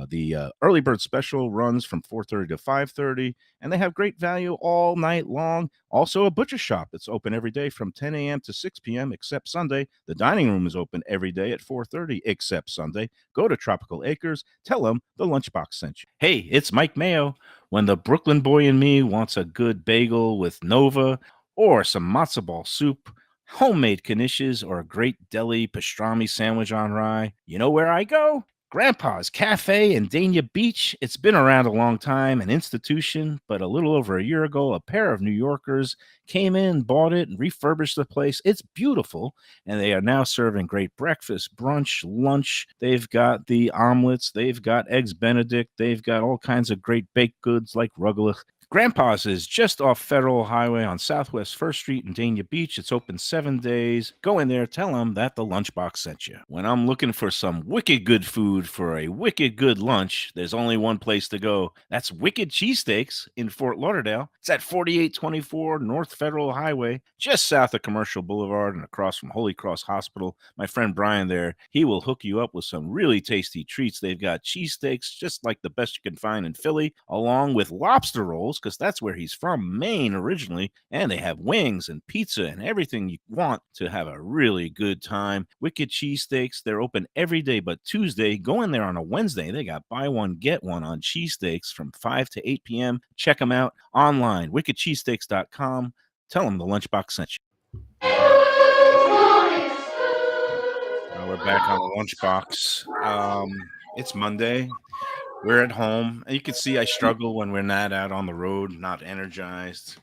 The early bird special runs from 4:30 to 5:30, and they have great value all night long. Also, a butcher shop that's open every day from 10 a.m. to 6 p.m. except Sunday. The dining room is open every day at 4:30 except Sunday. Go to Tropical Acres. Tell them the Lunchbox sent you. Hey, it's Mike Mayo. When the Brooklyn boy in me wants a good bagel with Nova or some matzo ball soup, homemade knishes, or a great deli pastrami sandwich on rye, you know where I go? Grandpa's Cafe in Dania Beach. It's been around a long time, an institution, but a little over a year ago, a pair of New Yorkers came in, bought it, and refurbished the place. It's beautiful, and they are now serving great breakfast, brunch, lunch. They've got the omelets, they've got eggs Benedict, they've got all kinds of great baked goods like rugelach. Grandpa's is just off Federal Highway on Southwest 1st Street in Dania Beach. It's open 7 days. Go in there, tell them that the Lunchbox sent you. When I'm looking for some wicked good food for a wicked good lunch, there's only one place to go. That's Wicked Cheesesteaks in Fort Lauderdale. It's at 4824 North Federal Highway, just south of Commercial Boulevard and across from Holy Cross Hospital. My friend Brian there, he will hook you up with some really tasty treats. They've got cheesesteaks, just like the best you can find in Philly, along with lobster rolls, because that's where he's from, Maine originally, and they have wings and pizza and everything you want to have a really good time. Wicked Cheesesteaks, they're open every day but Tuesday. Go in there on a Wednesday. They got buy one, get one on cheesesteaks from 5 to 8 p.m. Check them out online, wickedcheesesteaks.com. Tell them the Lunchbox sent you. Now we're back on the Lunchbox. It's Monday. We're at home. You can see I struggle when we're not out on the road, not energized.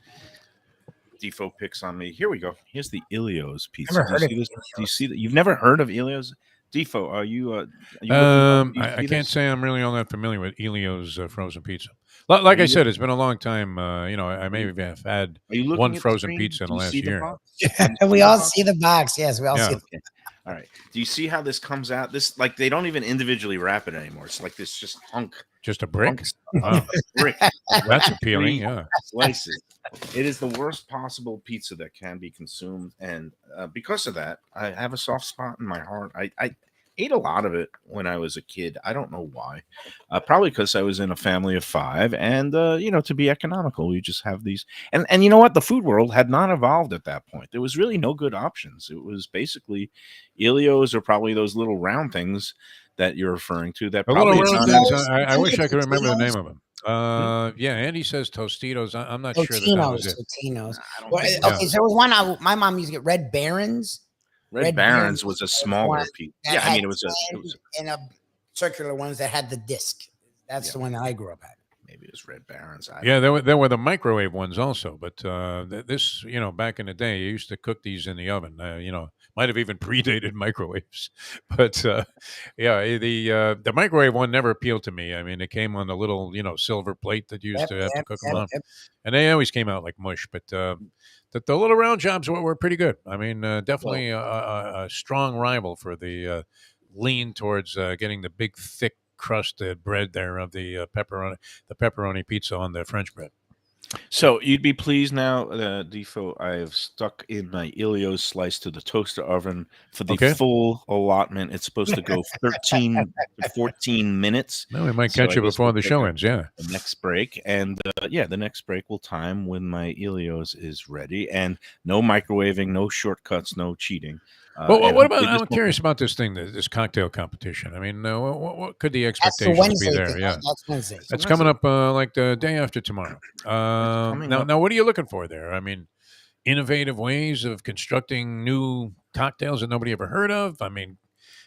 Defo picks on me. Here we go. Here's the Ilios pizza. Never heard of Do you see that? You've never heard of Ilios? Defo, are you I can't say I'm really all that familiar with Elio's frozen pizza. Like I said, it's been a long time. I maybe have had one frozen pizza in the last year. We all see the box. Yes, we all see it. All right. Do you see how this comes out? This, like, they don't even individually wrap it anymore. It's like this just hunk. Just a brick? Wow. Brick. That's appealing, yeah. Slices. It is the worst possible pizza that can be consumed. And because of that, I have a soft spot in my heart. I ate a lot of it when I was a kid. I don't know why. Probably because I was in a family of 5. And, to be economical, you just have these. And you know what? The food world had not evolved at that point. There was really no good options. It was basically Ilios, or probably those little round things that you're referring to. That probably I wish I could remember the name of them. Yeah, Andy says Tostitos. I'm not sure that was it. Totinos. Okay, so there was one. My mom used to get Red Barons. Red Barons was a smaller pizza. Yeah, I mean, it was and a circular ones that had the disc. That's the one that I grew up at. Maybe it was Red Barons. There were the microwave ones also, but this, back in the day, you used to cook these in the oven. Might have even predated microwaves, but the microwave one never appealed to me. I mean, it came on the little silver plate that you used to have to cook them on, and they always came out like mush. But the little round jobs were pretty good. I mean, definitely a strong rival for the lean towards getting the big thick crusted bread there of the pepperoni pizza on the French bread. So you'd be pleased now, Defo. I've stuck in my Ilios slice to the toaster oven for the full allotment. It's supposed to go 13 to 14 minutes. No, we might catch you before the show ends. Yeah, the next break, and the next break will time when my Ilios is ready, and no microwaving, no shortcuts, no cheating. Well, what about? I'm curious about this thing, this cocktail competition. I mean, what could the expectations be there? Yeah, that's Wednesday. That's coming up like the day after tomorrow. Now, what are you looking for there? I mean, innovative ways of constructing new cocktails that nobody ever heard of. I mean,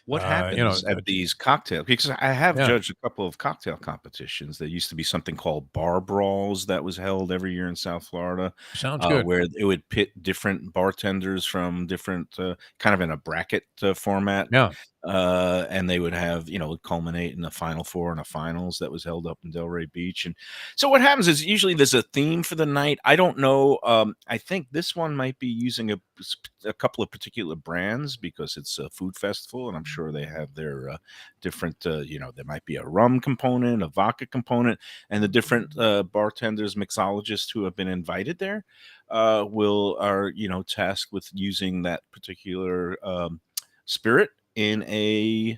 what happens at these cocktails? Because I have judged a couple of cocktail competitions. There used to be something called bar brawls that was held every year in South Florida. Sounds good. Where it would pit different bartenders from different, kind of in a bracket format. Yeah. and they would have, culminate in the Final Four and a finals that was held up in Delray Beach. And so what happens is usually there's a theme for the night. I don't know. I think this one might be using a couple of particular brands because it's a food festival, and I'm sure they have their different, there might be a rum component, a vodka component, and the different bartenders, mixologists who have been invited there are tasked with using that particular spirit in a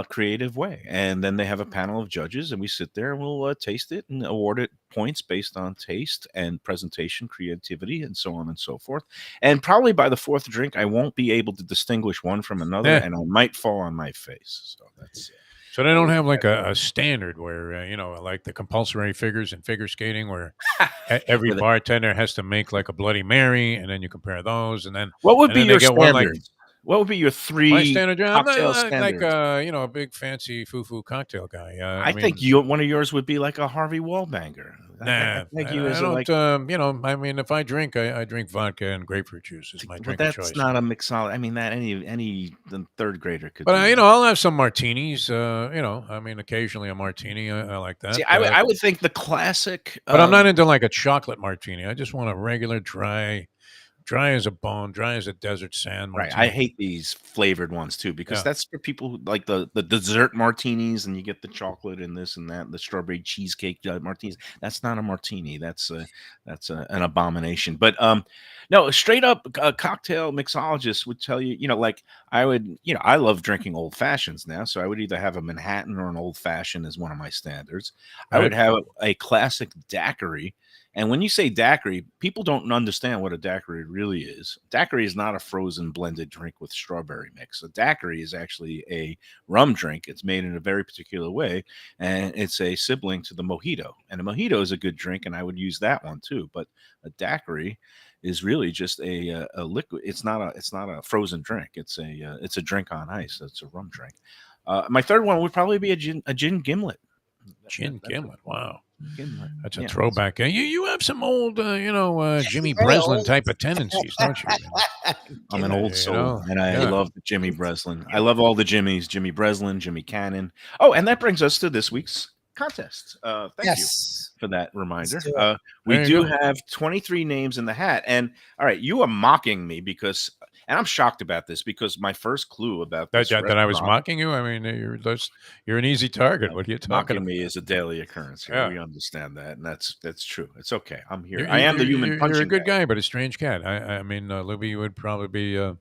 creative way. And then they have a panel of judges, and we sit there and we'll taste it and award it points based on taste and presentation, creativity, and so on and so forth. And probably by the fourth drink, I won't be able to distinguish one from another, and I might fall on my face. So that's So they don't have like a standard where, like the compulsory figures in figure skating where every bartender has to make like a Bloody Mary, and then you compare those, and then what would be your standard? One, what would be your three my standard? cocktail I'm standards? Like a big fancy foo-foo cocktail guy. I think one of yours would be like a Harvey Wallbanger. Nah, I don't. I mean, if I drink, I drink vodka and grapefruit juice is my drink of choice. That's not a mixology. I mean, that any third grader could. But I'll have some martinis. I mean, occasionally a martini. I like that. See, I would think the classic. But I'm not into like a chocolate martini. I just want a regular dry as a bone, dry as a desert sand martini. Right. I hate these flavored ones too because that's for people who like the dessert martinis, and you get the chocolate and this and that, the strawberry cheesecake martinis. That's not a martini. That's an abomination. But no, straight up cocktail mixologist would tell you, like I would, I love drinking old fashions now, so I would either have a Manhattan or an old fashioned as one of my standards. Right. I would have a classic daiquiri. And when you say daiquiri, people don't understand what a daiquiri really is. Daiquiri is not a frozen blended drink with strawberry mix. A daiquiri is actually a rum drink. It's made in a very particular way, and it's a sibling to the mojito. And a mojito is a good drink, and I would use that one too. But a daiquiri is really just a liquid. It's not a frozen drink. It's a drink on ice. It's a rum drink. My third one would probably be a gin gimlet. Gin gimlet. Wow. Gimlet. That's a throwback. You have some old, Jimmy Breslin type of tendencies, don't you? I'm an old soul, and I love Jimmy Breslin. I love all the Jimmys, Jimmy Breslin, Jimmy Cannon. Oh, and that brings us to this week's contest. Thank you for that reminder. We do have 23 names in the hat. And all right, you are mocking me because, and I'm shocked about this because my first clue about this that I was mocking you. I mean, you're an easy target. What are you talking about? Me is a daily occurrence here. Yeah. We understand that, and that's true. It's okay. I'm here. I am the human punching. You're a good guy, but a strange cat. I mean, Lubie would probably be,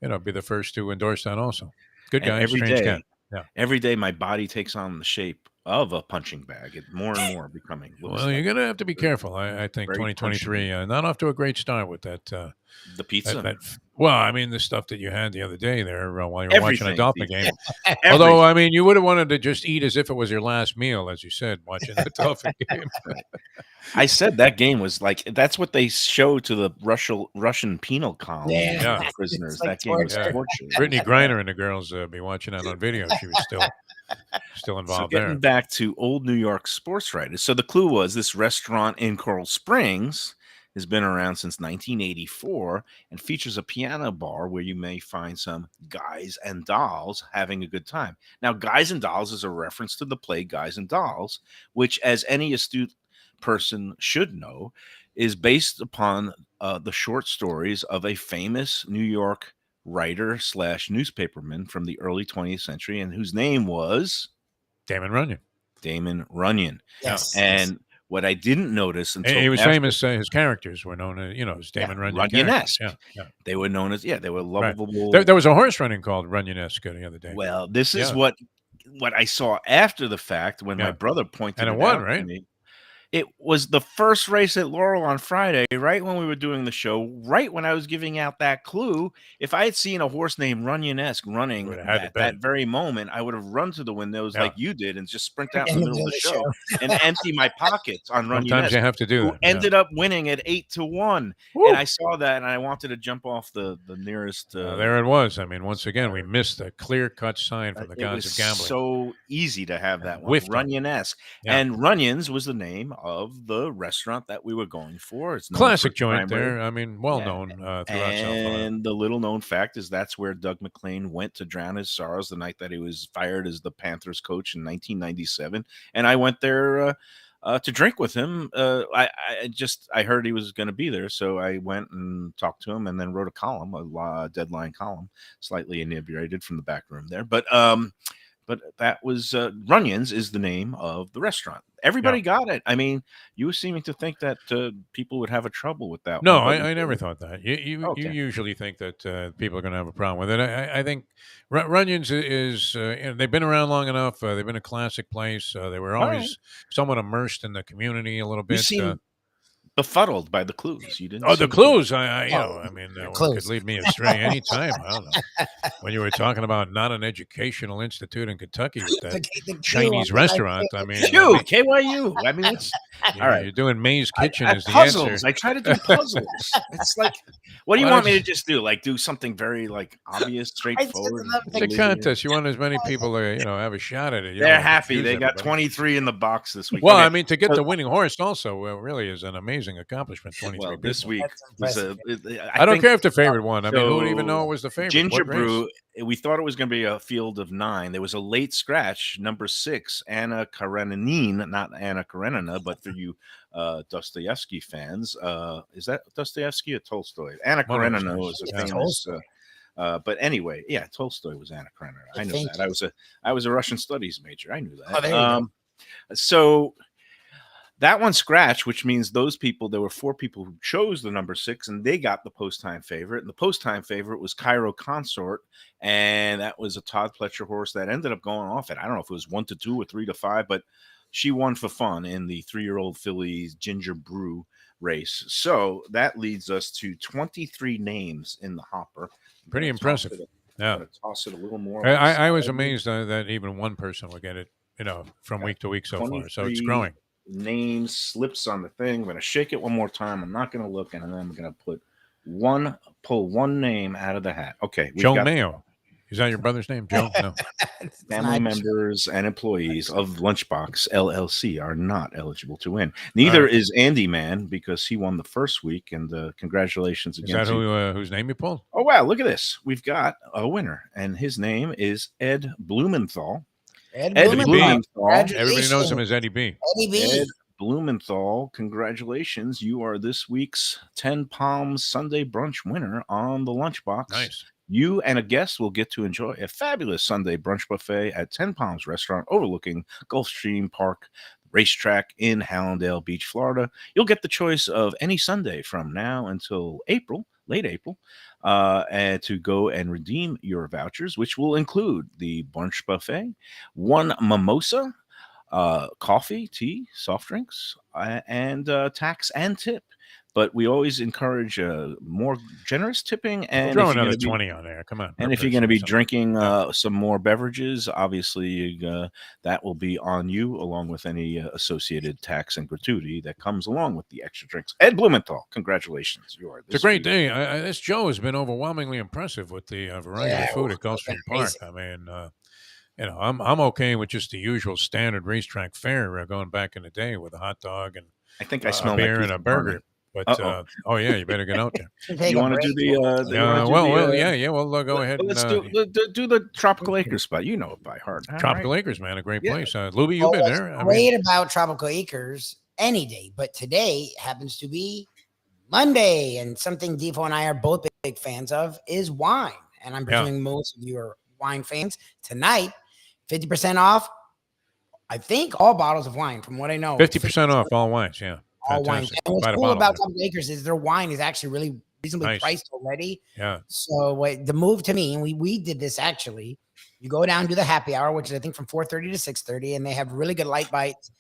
be the first to endorse that also. Good guy, strange cat. Yeah. Every day, my body takes on the shape of a punching bag. It's more and more becoming. Well, you're going to have to be careful. I think 2023, not off to a great start with that. The pizza? Well, I mean, the stuff that you had the other day there while you were watching a Dolphin game. Although, I mean, you would have wanted to just eat as if it was your last meal, as you said, watching the Dolphin game. I said that game was like, that's what they show to the Russian penal colony prisoners. That game was torture. Brittany Griner and the girls be watching that on video. She was still involved there. Getting back to old New York sports writers. So the clue was this restaurant in Coral Springs has been around since 1984 and features a piano bar where you may find some guys and dolls having a good time. Now, Guys and Dolls is a reference to the play Guys and Dolls, which, as any astute person should know, is based upon the short stories of a famous New York writer / newspaperman from the early 20th century, and whose name was Damon Runyon. Yes. And what I didn't notice until he was famous, his characters were known as, as Damon Runyon. Runyon-esque. Yeah. They were known as, they were lovable. Right. There was a horse running called Runyon-esque the other day. Well, this is what I saw after the fact when my brother pointed it out to me. It was the first race at Laurel on Friday, right when we were doing the show, right when I was giving out that clue. If I had seen a horse named Runyon-esque running at that very moment, I would have run to the windows like you did and just sprint out in the middle of the show and empty my pockets on Runyon-esque. Sometimes you have to do that. Ended up winning at 8-1. Woo! And I saw that and I wanted to jump off the nearest. There it was. I mean, once again, we missed a clear-cut sign from the gods of gambling. So easy to have that one. Runyon-esque. Yeah. And Runyon's was the name of the restaurant that we were going for. It's known Classic for joint crime rate. there. I mean, well known throughout South Florida. And the little known fact is that's where Doug McClain went to drown his sorrows the night that he was fired as the Panthers coach in 1997. And I went there to drink with him. I heard he was going to be there, so I went and talked to him, and then wrote a column, a deadline column, slightly inebriated from the back room there. But that was Runyon's is the name of the restaurant. Everybody got it. I mean, you were seeming to think that people would have a trouble with that. No, one, I never thought that. You Okay. usually think that people are going to have a problem with it. I think Runyon's is they've been around long enough. They've been a classic place. They were All always somewhat immersed in the community a little You bit. seem befuddled by the clues. You didn't. Oh, the seem to- clues! I mean, one clues. could lead me astray anytime. I don't know. When you were talking about not an educational institute in Kentucky with that The Chinese Q, restaurant, I mean, Phew, KYU. I mean, it's you're, all right. you're doing May's Kitchen I is the puzzles. answer. I try to do puzzles. It's like, what do you Well, want me to it's- just do? Like, do something very like obvious, straightforward? love It's a Linear. contest. You want as many people to have a shot at it. You don't They're wanna happy. confuse They got everybody. 23 in the box this week. Well, Okay, I mean, to get so- the winning horse also really is an amazing accomplishment. 23 well, this people. week That's was impressive. I don't think care if the favorite won. I mean, who would even so know it was the favorite? Ginger What race? Brew. We thought it was going to be a field of 9. There was a late scratch, number 6, Anna Karenina, not Anna Karenina, but for you Dostoevsky fans, is that Dostoevsky or Tolstoy? Anna One of those Karenina guys. was a Yeah. famous. But anyway, yeah, Tolstoy was Anna Karenina. I knew Thank that. I was a Russian studies major. I knew that. Oh, there you go. So that one scratch, which means those people, there were 4 people who chose the number 6, and they got the post time favorite. And the post time favorite was Cairo Consort, and that was a Todd Pletcher horse that ended up going off at, I don't know if it was 1-2 or 3-5, but she won for fun in the 3-year-old filly's Ginger Brew race. So that leads us to 23 names in the hopper. Pretty I'm gonna toss impressive. it- Yeah. I'm gonna toss it a little more. I was amazed that even one person would get it, from week to week so far. So it's 23 growing. Names slips on the thing. I'm going to shake it one more time. I'm not going to look, and then I'm going to pull one name out of the hat. Okay, we've Joe got Mayo. Is that your brother's name, Joe? No. family members and employees of Lunchbox LLC are not eligible to win. Neither is Andy Man, because he won the first week, and congratulations Is again. that to- whose name you pulled? Oh, wow, look at this. We've got a winner, and his name is Ed Blumenthal. Ed Ed Blumenthal. Blumenthal. Everybody knows him as Eddie B. Eddie B. Ed Blumenthal, congratulations. You are this week's 10 Palms Sunday brunch winner on the Lunchbox. Nice. You and a guest will get to enjoy a fabulous Sunday brunch buffet at 10 Palms Restaurant overlooking Gulfstream Park Racetrack in Hallandale Beach, Florida. You'll get the choice of any Sunday from now until late April, and to go and redeem your vouchers, which will include the brunch buffet, 1 mimosa, coffee, tea, soft drinks, and tax and tip. But we always encourage more generous tipping. And Throw if you're another gonna be- 20 on there. Come on. and if you're going to be drinking some more beverages, obviously that will be on you, along with any associated tax and gratuity that comes along with the extra drinks. Ed Blumenthal, congratulations! You are It's a great day. This Joe has been overwhelmingly impressive with the variety of food at Gulfstream Park. I mean, I'm okay with just the usual standard racetrack fare going back in the day with a hot dog and I think I smell a beer like and a burger. But oh yeah, you better get out there. You want to do the? Go ahead. Let's do the Tropical Acres spot. You know it by heart. All Tropical right. Acres, man, a great Yeah. place. Lubie, you've been What's there. great about Tropical Acres any day, but today happens to be Monday, and something Defo and I are both big fans of is wine. And I'm presuming most of you are wine fans. Tonight, 50% off. I think all bottles of wine, from what I know. 50% off all wines. Yeah, all wine. fantastic. And what's Buy the cool bottle, about man. Tropical Acres is their wine is actually really reasonably Nice. priced already. Yeah. So the move to me, and we did this actually. You go down to the happy hour, which is I think from 4:30 to 6:30, and they have really good light bites.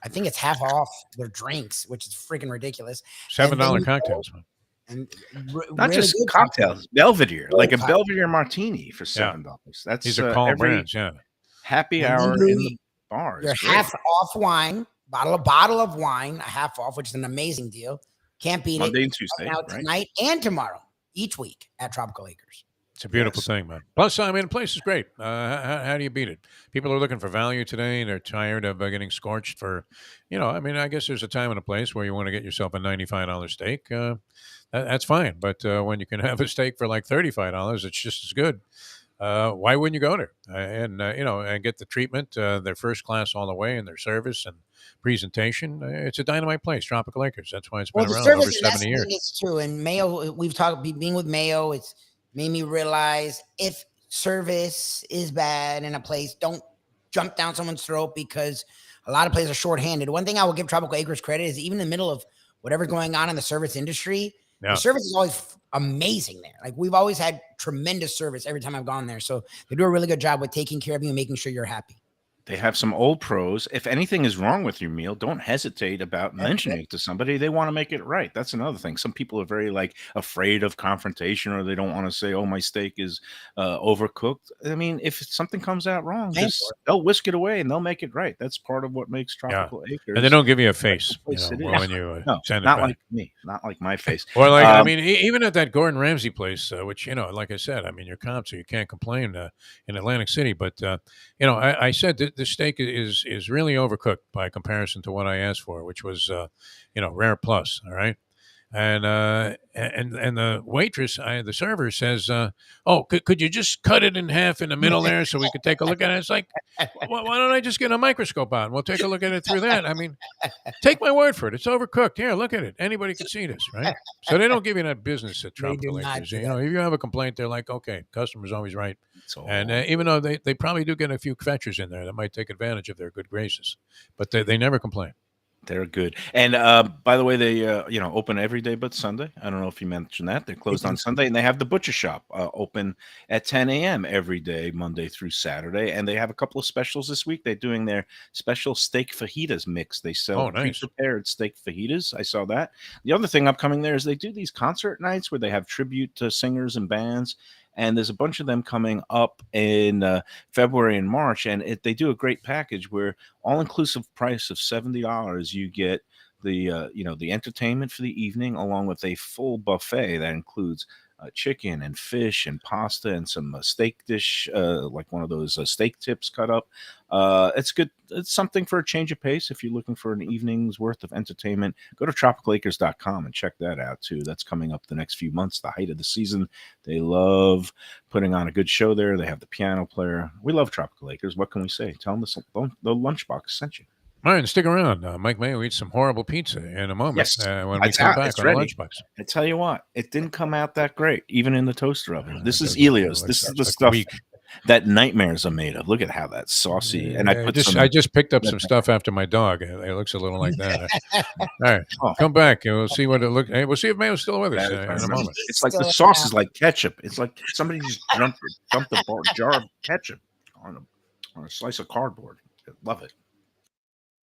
I think it's half off their drinks, which is freaking ridiculous. $7 cocktails. Man. And Not really just good cocktails, Belvedere, like a cocktails. Belvedere martini for $7. That's These are call every brands. Yeah. happy And hour then in the bar. is Your great. half off wine, bottle of wine, a half off, which is an amazing deal. Can't beat Monday it. and Tuesday, Now right? tonight and tomorrow, each week at Tropical Acres. It's a beautiful thing, man. Plus, I mean, the place is great. How do you beat it? People are looking for value today, and they're tired of getting scorched for, I mean, I guess there's a time and a place where you want to get yourself a $95 steak. That's fine. But when you can have a steak for like $35, it's just as good. Why wouldn't you go there and get the treatment? They're first class all the way in their service and presentation. It's a dynamite place, Tropical Acres. That's why it's been around over 70 years. It's true. And Mayo, we've talked being with Mayo. It's made me realize if service is bad in a place, don't jump down someone's throat because a lot of places are shorthanded. One thing I will give Tropical Acres credit is even in the middle of whatever's going on in the service industry, the service is always amazing there. Like we've always had tremendous service every time I've gone there. So they do a really good job with taking care of you and making sure you're happy. They have some old pros. If anything is wrong with your meal, don't hesitate about mentioning it to somebody. They want to make it right. That's another thing. Some people are very afraid of confrontation, or they don't want to say, "Oh, my steak is overcooked." I mean, if something comes out wrong, they'll whisk it away and they'll make it right. That's part of what makes Tropical Acres. And they don't give you a face when you send it not back. like me, not like my face. Or I mean, even at that Gordon Ramsay place, which like I said, I mean, you're comp, so you can't complain in Atlantic City. But I said that the steak is really overcooked by comparison to what I asked for, which was rare plus. All right. And the waitress, the server says, "Oh, could you just cut it in half in the middle there so we could take a look at it?" It's like, why don't I just get a microscope out and we'll take a look at it through that? I mean, take my word for it. It's overcooked. Here, look at it. Anybody can see this, right? So they don't give you that business at Tropical Acres. If you have a complaint, they're like, "Okay, customer's always right." And even though they probably do get a few fetchers in there that might take advantage of their good graces, but they never complain. They're good. And by the way, they open every day but Sunday. I don't know if you mentioned that. They're closed on Sunday, and they have the butcher shop open at 10 a.m. every day, Monday through Saturday. And they have a couple of specials this week. They're doing their special steak fajitas mix. They sell pre-prepared steak fajitas. I saw that. The other thing upcoming there is they do these concert nights where they have tribute to singers and bands. And there's a bunch of them coming up in February and March. And they do a great package where all-inclusive price of $70, you get the entertainment for the evening, along with a full buffet that includes chicken and fish and pasta and some steak dish, like one of those steak tips cut up. It's good. It's something for a change of pace. If you're looking for an evening's worth of entertainment, go to tropicalacres.com and check that out too. That's coming up the next few months, the height of the season. They love putting on a good show there. They have the piano player. We love Tropical Acres. What can we say? Tell them the Lunchbox sent you. All right, stick around. Mike Mayo eats some horrible pizza in a moment when we come back on the Lunchbox. I tell you what, it didn't come out that great, even in the toaster oven. This is Elio's. This is the stuff that nightmares are made of. Look at how that's saucy. And I just picked up some stuff after my dog. It looks a little like that. All right, come back and we'll see what it looks. We'll see if Mayo's still with us in a moment. It's like the sauce is like ketchup. It's like somebody just dumped a jar of ketchup on a slice of cardboard. I love it.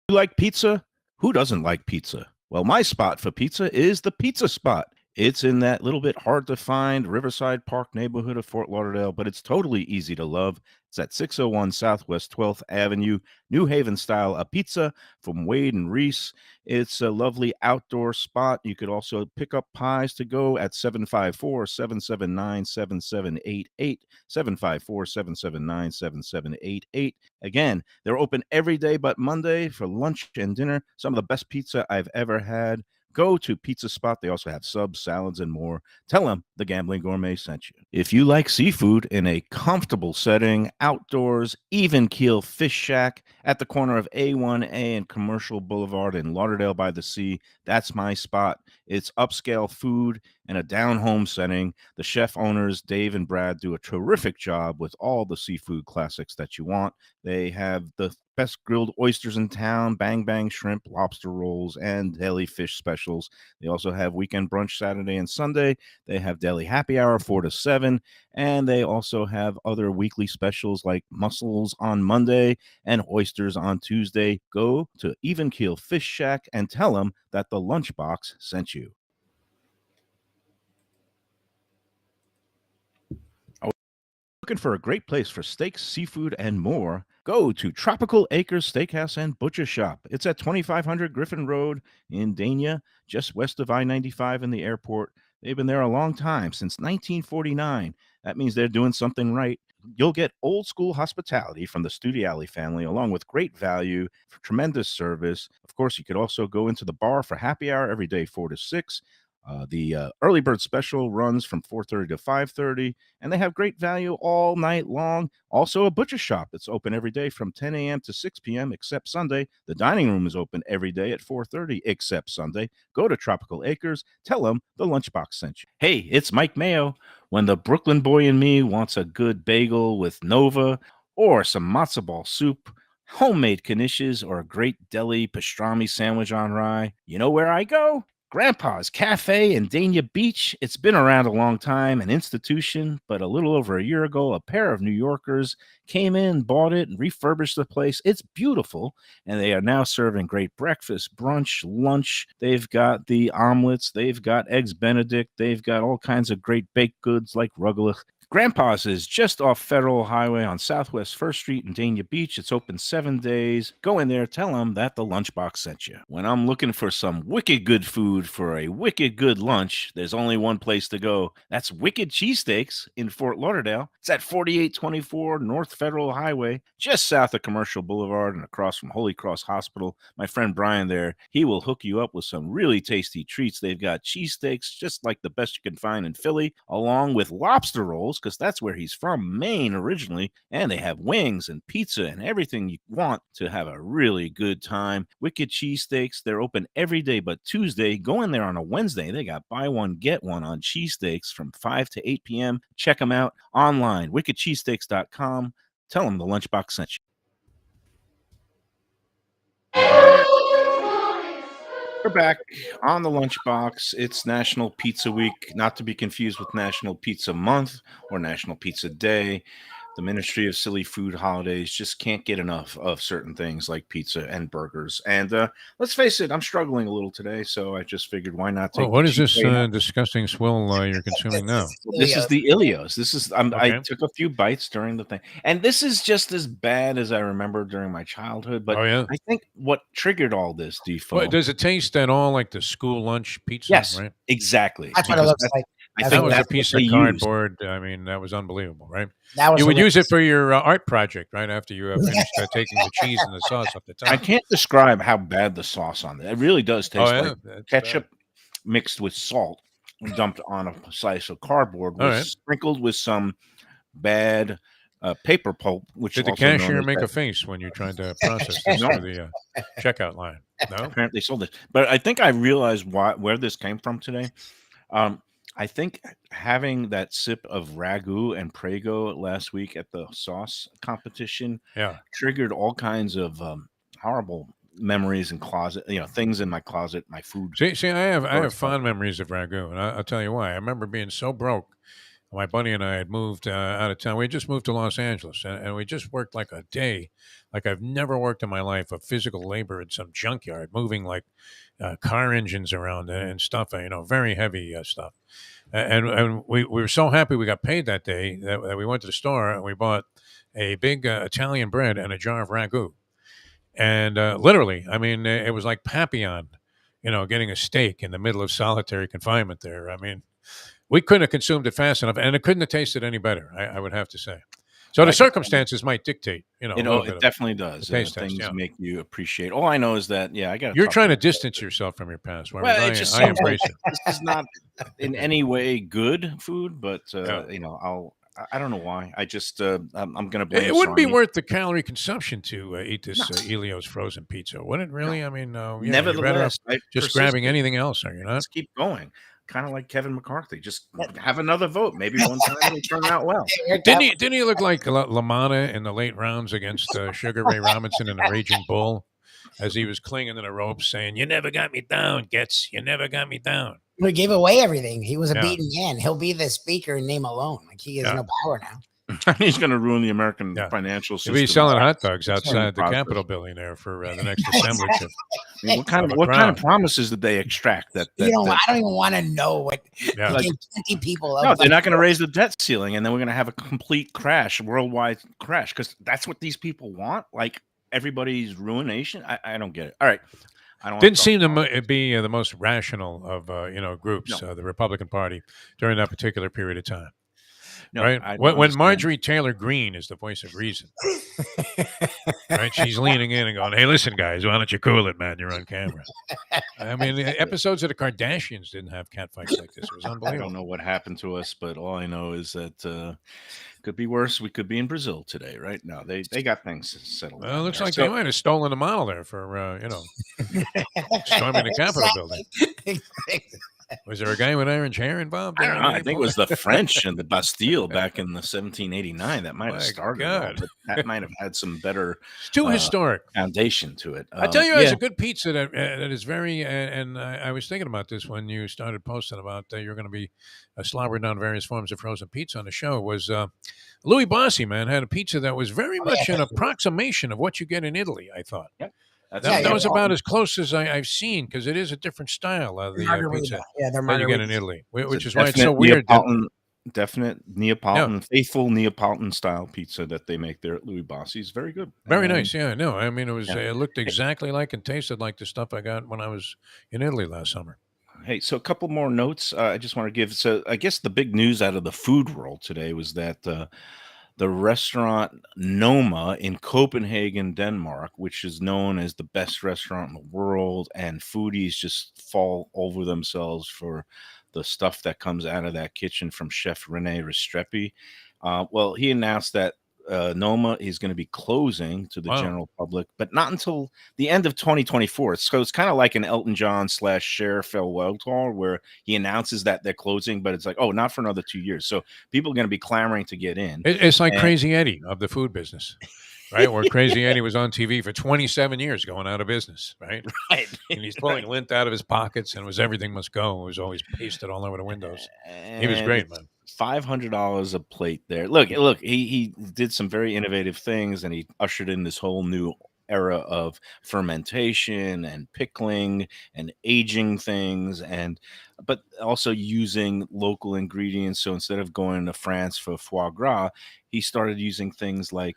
You like pizza? Who doesn't like pizza? Well, my spot for pizza is the Pizza Spot. It's in that little bit hard to find Riverside Park neighborhood of Fort Lauderdale, but it's totally easy to love. It's at 601 Southwest 12th Avenue, New Haven style, a pizza from Wade and Reese. It's a lovely outdoor spot. You could also pick up pies to go at 754-779-7788, 754-779-7788. Again, they're open every day but Monday for lunch and dinner. Some of the best pizza I've ever had. Go to Pizza Spot. They also have subs, salads, and more. Tell them the Gambling Gourmet sent you. If you like seafood in a comfortable setting, outdoors, even keel fish shack at the corner of A1A and Commercial Boulevard in Lauderdale by the Sea, that's my spot. It's upscale food in a down-home setting. The chef owners, Dave and Brad, do a terrific job with all the seafood classics that you want. They have the best grilled oysters in town, bang bang shrimp, lobster rolls, and deli fish specials. They also have weekend brunch Saturday and Sunday. They have deli happy hour 4 to 7, and they also have other weekly specials like mussels on Monday and oysters on Tuesday. Go to Even Keel Fish Shack and tell them that the Lunchbox sent you. Looking for a great place for steaks, seafood, and more? Go to Tropical Acres Steakhouse and Butcher Shop. It's at 2500 Griffin Road in Dania, just west of I-95 in the airport. They've been there a long time, since 1949. That means they're doing something right. You'll get old school hospitality from the Studiali family, along with great value, for tremendous service. Of course, you could also go into the bar for happy hour every day, 4 to 6. The early bird special runs from 4:30 to 5:30, and they have great value all night long. Also, a butcher shop that's open every day from 10 a.m. to 6 p.m. except Sunday. The dining room is open every day at 4:30 except Sunday. Go to Tropical Acres. Tell them the Lunchbox sent you. Hey, it's Mike Mayo. When the Brooklyn boy in me wants a good bagel with Nova or some matzo ball soup, homemade knishes, or a great deli pastrami sandwich on rye, you know where I go? Grandpa's Cafe in Dania Beach. It's been around a long time, an institution, but a little over a year ago, a pair of New Yorkers came in, bought it, and refurbished the place. It's beautiful, and they are now serving great breakfast, brunch, lunch. They've got the omelets, they've got eggs Benedict, they've got all kinds of great baked goods like rugelach. Grandpa's is just off Federal Highway on Southwest 1st Street in Dania Beach. It's open 7 days. Go in there, tell them that the Lunchbox sent you. When I'm looking for some wicked good food for a wicked good lunch, there's only one place to go. That's Wicked Cheesesteaks in Fort Lauderdale. It's at 4824 North Federal Highway, just south of Commercial Boulevard and across from Holy Cross Hospital. My friend Brian there, he will hook you up with some really tasty treats. They've got cheesesteaks, just like the best you can find in Philly, along with lobster rolls, because that's where he's from, Maine originally, and they have wings and pizza and everything you want to have a really good time. Wicked Cheesesteaks, they're open every day but Tuesday. Go in there on a Wednesday. They got buy one, get one on cheesesteaks from 5 to 8 p.m. Check them out online, wickedcheesesteaks.com. Tell them the Lunchbox sent you. We're back on the Lunchbox. It's National Pizza Week, not to be confused with National Pizza Month or National Pizza Day. The Ministry of Silly Food Holidays just can't get enough of certain things like pizza and burgers. And let's face it, I'm struggling a little today, so I just figured why not take. Well, what is this disgusting swill you're consuming now? This is the Ilios. This is I took a few bites during the thing, and this is just as bad as I remember during my childhood. But I think what triggered all this, Defo. Well, does it taste at all like the school lunch pizza? Yes, right? Exactly. That's what it looks like. I think that was a piece of cardboard. I mean, that was unbelievable, right? You would use it for your art project, right? After you finished taking the cheese and the sauce off the top. I can't describe how bad the sauce on it. It really does taste like ketchup mixed with salt, dumped on a slice of cardboard, sprinkled with some bad paper pulp. Which did the cashier make a face when you tried to process this for the checkout line? No, apparently sold it. But I think I realized where this came from today. I think having that sip of ragu and Prego last week at the sauce competition triggered all kinds of horrible memories and things in my closet, my food. See, I have fond memories of ragu, and I'll tell you why. I remember being so broke. My buddy and I had moved out of town. We had just moved to Los Angeles, and we just worked like a day, like I've never worked in my life, of physical labor in some junkyard, moving like car engines around and stuff, very heavy stuff. And we were so happy we got paid that day that we went to the store and we bought a big Italian bread and a jar of ragu. And literally, I mean, it was like Papillon, getting a steak in the middle of solitary confinement there. I mean, we couldn't have consumed it fast enough, and it couldn't have tasted any better, I would have to say. So the circumstances might dictate, it definitely does. Things make you appreciate. All I know is that, I got. You're trying to distance yourself from your past. Well, I embrace it. This is not in any way good food, but I don't know why. I just I'm going to blame. It wouldn't be worth the calorie consumption to eat this Elio's frozen pizza, would it? Really? I mean, nevertheless, just grabbing anything else, are you not? Let's keep going. Kind of like Kevin McCarthy, just have another vote. Maybe one time it'll turn out well. Didn't he look like LaManna in the late rounds against Sugar Ray Robinson in the Raging Bull, as he was clinging to the ropes, saying, "You never got me down, Getz. You never got me down." He gave away everything. He was a beaten man. He'll be the speaker in name alone. Like he has no power now. He's going to ruin the American financial system. He'll be selling hot dogs outside the Capitol building there for the next assembly. What kind of promises did they extract? I don't even want to know what 20 people. No, they're not going to raise the debt ceiling, and then we're going to have a complete worldwide crash, because that's what these people want. Like everybody's ruination. I don't get it. All right. I don't want Didn't to talk seem to politics. be the most rational of groups, No, the Republican Party, during that particular period of time. no, Right? I don't When understand. Marjorie Taylor Greene is the voice of reason, right? She's leaning in and going, "Hey, listen, guys, why don't you cool it, man? You're on camera." I mean, episodes of the Kardashians didn't have catfights like this. It was I don't unbelievable. know what happened to us, but all I know is that could be worse. We could be in Brazil today, right? No, they got things settled Well, it down looks there. like they So might have stolen a model there for, storming the Capitol building. Was there a guy with orange hair involved? I don't know. When I they think it pulled was it? the French and the Bastille back in the 1789 that might have My started it all, God. but that might have had some better It's too uh, historic. foundation to it. I tell you, there's Yeah. a good pizza that is very, and I was thinking about this when you started posting about you're going to be slobbering down various forms of frozen pizza on the show. Was Louis Bossi, man, had a pizza that was very Oh, yeah, much an that's good. approximation of what you get in Italy. I thought Yep. That's Yeah, that yeah, was about Neapolitan. as close as I've seen because it is a different style of the Margarita. pizza Yeah, they're that you get in margaritas. Italy, It's a which is why it's so definite weird that yeah, Faithful Neapolitan style pizza that they make there at Louis Bossi's. Very good. very And nice. Yeah, no, I mean yeah. it looked exactly like and tasted like the stuff I got when I was in Italy last summer. Hey, so a couple more notes I just want to give. So I guess the big news out of the food world today was that the restaurant Noma in Copenhagen, Denmark, which is known as the best restaurant in the world, and foodies just fall over themselves for the stuff that comes out of that kitchen from Chef Rene Restrepo. Well, he announced that Noma is going to be closing to the Wow. general public, but not until the end of 2024. So it's kind of like an Elton John / Cher farewell tour where he announces that they're closing, but it's like, oh, not for another 2 years. So people are going to be clamoring to get in. It's like And Crazy Eddie of the food business, right? Where Crazy Eddie was on TV for 27 years going out of business, right? right, And he's pulling lint out of his pockets and it was everything must go. It was always pasted all over the windows. He was and great, it's man. $500 a plate there. Look, he did some very innovative things, and he ushered in this whole new era of fermentation and pickling and aging things, and but also using local ingredients. So instead of going to France for foie gras, he started using things like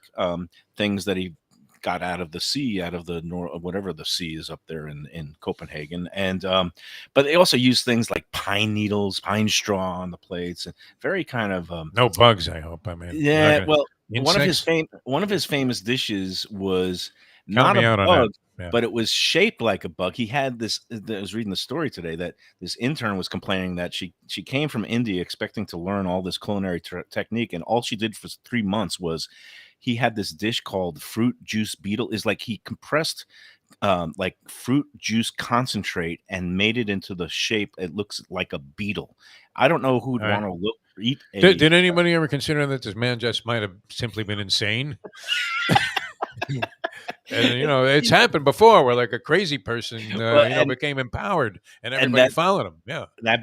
things that he got out of the sea, out of the whatever the sea is up there in Copenhagen, and but they also use things like pine needles, pine straw on the plates, and very kind of No bugs, I hope. I mean, we're not yeah. gonna Well, insects. one of his famous dishes was Count not me a out on that. bug, Yeah. but it was shaped like a bug. He had this. I was reading the story today that this intern was complaining that she came from India expecting to learn all this culinary technique, and all she did for 3 months was he had this dish called fruit juice beetle. Is like he compressed like fruit juice concentrate and made it into the shape. It looks like a beetle. I don't know who'd All right. want to look eat Did anybody ever consider that this man just might have simply been insane? And it's happened before where like a crazy person, well, became empowered and and everybody followed him. Yeah. that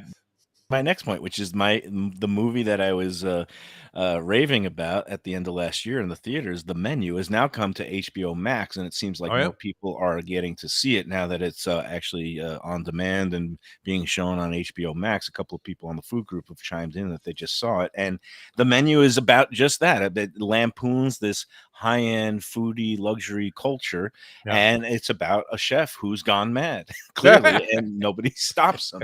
my next point, which is the movie that I was raving about at the end of last year in the theaters. The Menu has now come to HBO Max, and it seems like Oh, yeah? more people are getting to see it now that it's actually on demand and being shown on HBO Max. A couple of people on the food group have chimed in that they just saw it, and The Menu is about just that. It lampoons this high-end foodie luxury culture, Yeah. and it's about a chef who's gone mad clearly, and nobody stops him.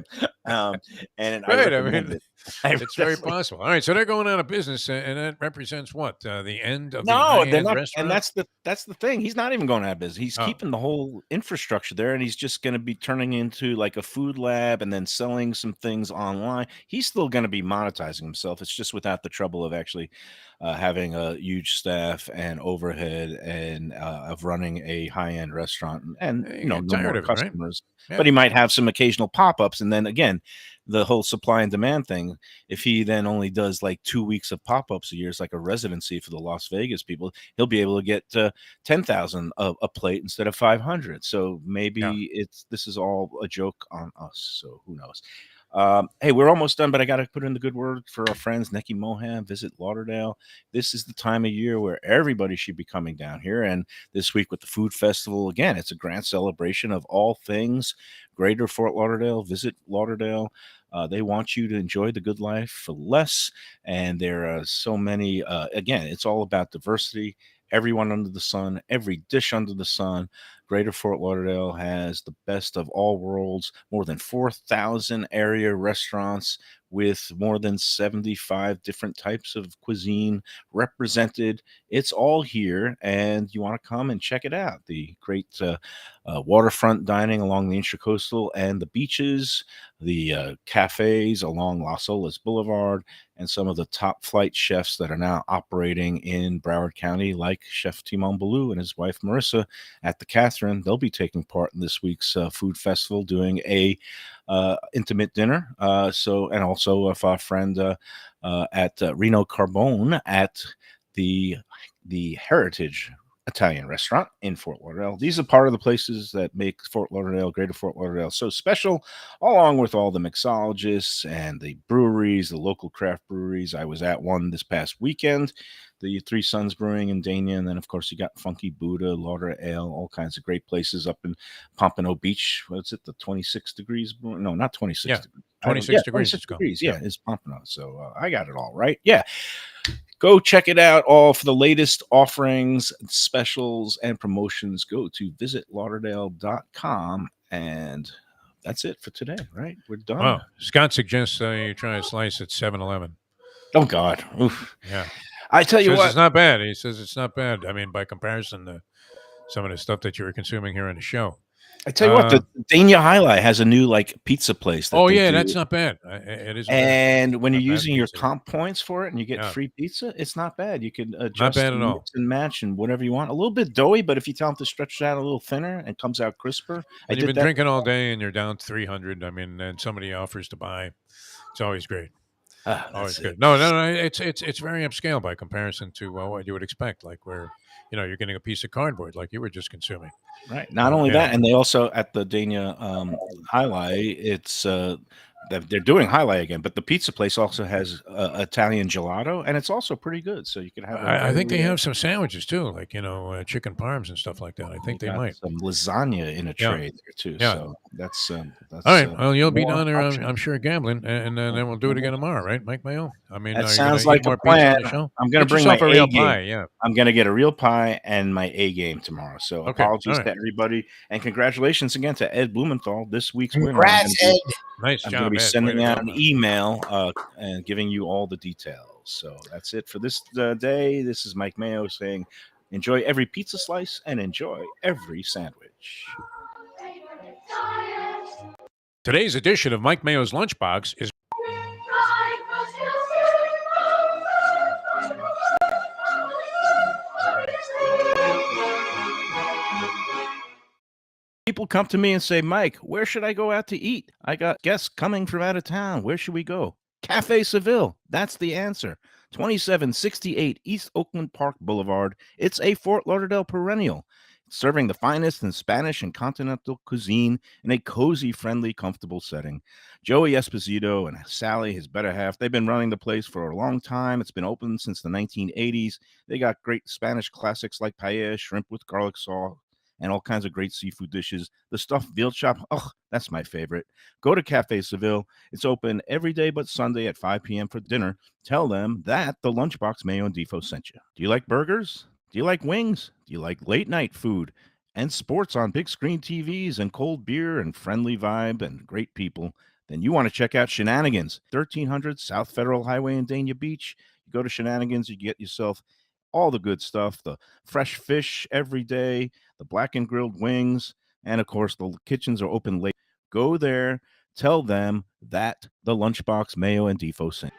And I Right. I recommend mean, it. it's very possible. All right. So they're going out of business, and that represents what? The end of the No, they're high-end not, and restaurant? that's the thing. He's not even going out of business. He's Oh, keeping the whole infrastructure there, and he's just going to be turning into like a food lab and then selling some things online. He's still going to be monetizing himself. It's just without the trouble of actually having a huge staff and overhead and of running a high-end restaurant, and you get no tired more of it, right? customers. Yeah. But he might have some occasional pop-ups, and then again, the whole supply and demand thing. If he then only does like 2 weeks of pop-ups a year, it's like a residency for the Las Vegas people, he'll be able to get 10,000 a plate instead of 500. So maybe Yeah. this is all a joke on us. So who knows? Hey, we're almost done, but I got to put in the good word for our friends Neki Mohan. Visit Lauderdale. This is the time of year where everybody should be coming down here. And this week with the food festival, again, it's a grand celebration of all things Greater Fort Lauderdale. Visit Lauderdale. They want you to enjoy the good life for less. And there are so many, again, it's all about diversity. Everyone under the sun, every dish under the sun. Greater Fort Lauderdale has the best of all worlds, more than 4,000 area restaurants with more than 75 different types of cuisine represented. It's all here, and you want to come and check it out. The great waterfront dining along the Intracoastal and the beaches, the cafes along Las Olas Boulevard, and some of the top flight chefs that are now operating in Broward County, like Chef Timon Ballou and his wife Marissa at the Catherine. They'll be taking part in this week's food festival, doing a intimate dinner. And also if our friend at Reno Carbone at the Heritage Italian restaurant in Fort Lauderdale. These are part of the places that make Fort Lauderdale, Greater Fort Lauderdale, so special, along with all the mixologists and the breweries, the local craft breweries. I was at one this past weekend, the Three Sons Brewing in Dania, and then, of course, you got Funky Buddha, Lauderdale, all kinds of great places up in Pompano Beach. What's it, the 26 degrees? No, not 26 degrees. 26 degrees. 26 degrees, it's Pompano. So I got it all right. Yeah. Go check it out. All for the latest offerings, specials, and promotions. Go to visitlauderdale.com. And that's it for today, right? We're done. Wow. Scott suggests you try a slice at 7-Eleven. Oh, God. Oof. Yeah. I tell you what. It's not bad. He says it's not bad. I mean, by comparison to some of the stuff that you were consuming here on the show. I tell you what, the Dania Highlight has a new pizza place. That's not bad. It is. And when you're using your comp points for it and you get free pizza, it's not bad. You can adjust and mix and match and whatever you want. A little bit doughy, but if you tell them to stretch it out a little thinner and it comes out crisper. And you've been drinking all day and you're down 300. I mean, and somebody offers to buy. It's always great. Always good. No, it's very upscale by comparison to what you would expect. Like where you're getting a piece of cardboard like you were just consuming. Right. Not only that, and they also at the Dania Highlight, it's they're doing Highlight again, but the pizza place also has Italian gelato, and it's also pretty good. So you can have. I think they have some sandwiches too, like chicken parms and stuff like that. I think they might some lasagna in a tray there too. Yeah. So that's all right. Well, you'll be down there, I'm sure, gambling, and then we'll do it again tomorrow, right, Mike Mayo? I mean, that sounds like a plan. I'm going to bring my real A game. Pie. Yeah, I'm going to get a real pie and my A game tomorrow. So apologies to everybody, and congratulations again to Ed Blumenthal, this week's winner. Congrats, Ed. Nice job. I'm going to be sending out an email and giving you all the details. So that's it for this day. This is Mike Mayo saying, enjoy every pizza slice and enjoy every sandwich. Today's edition of Mike Mayo's Lunchbox is people come to me and say, Mike, where should I go out to eat? I got guests coming from out of town. Where should we go? Cafe Seville. That's the answer. 2768 East Oakland Park Boulevard. It's a Fort Lauderdale perennial, serving the finest in Spanish and continental cuisine in a cozy, friendly, comfortable setting. Joey Esposito and Sally, his better half, they've been running the place for a long time. It's been open since the 1980s. They got great Spanish classics like paella, shrimp with garlic sauce, and all kinds of great seafood dishes. The stuffed veal chop, that's my favorite. Go to Cafe Seville. It's open every day but Sunday at 5 p.m. for dinner. Tell them that the Lunchbox Mayo and Defo sent you. Do you like burgers? Do you like wings? Do you like late night food and sports on big screen TVs and cold beer and friendly vibe and great people? Then you want to check out Shenanigans, 1300 South Federal Highway in Dania Beach. You go to Shenanigans, you get yourself all the good stuff, the fresh fish every day, the black and grilled wings, and of course, the kitchens are open late. Go there, tell them that the Lunchbox Mayo and Defo sent.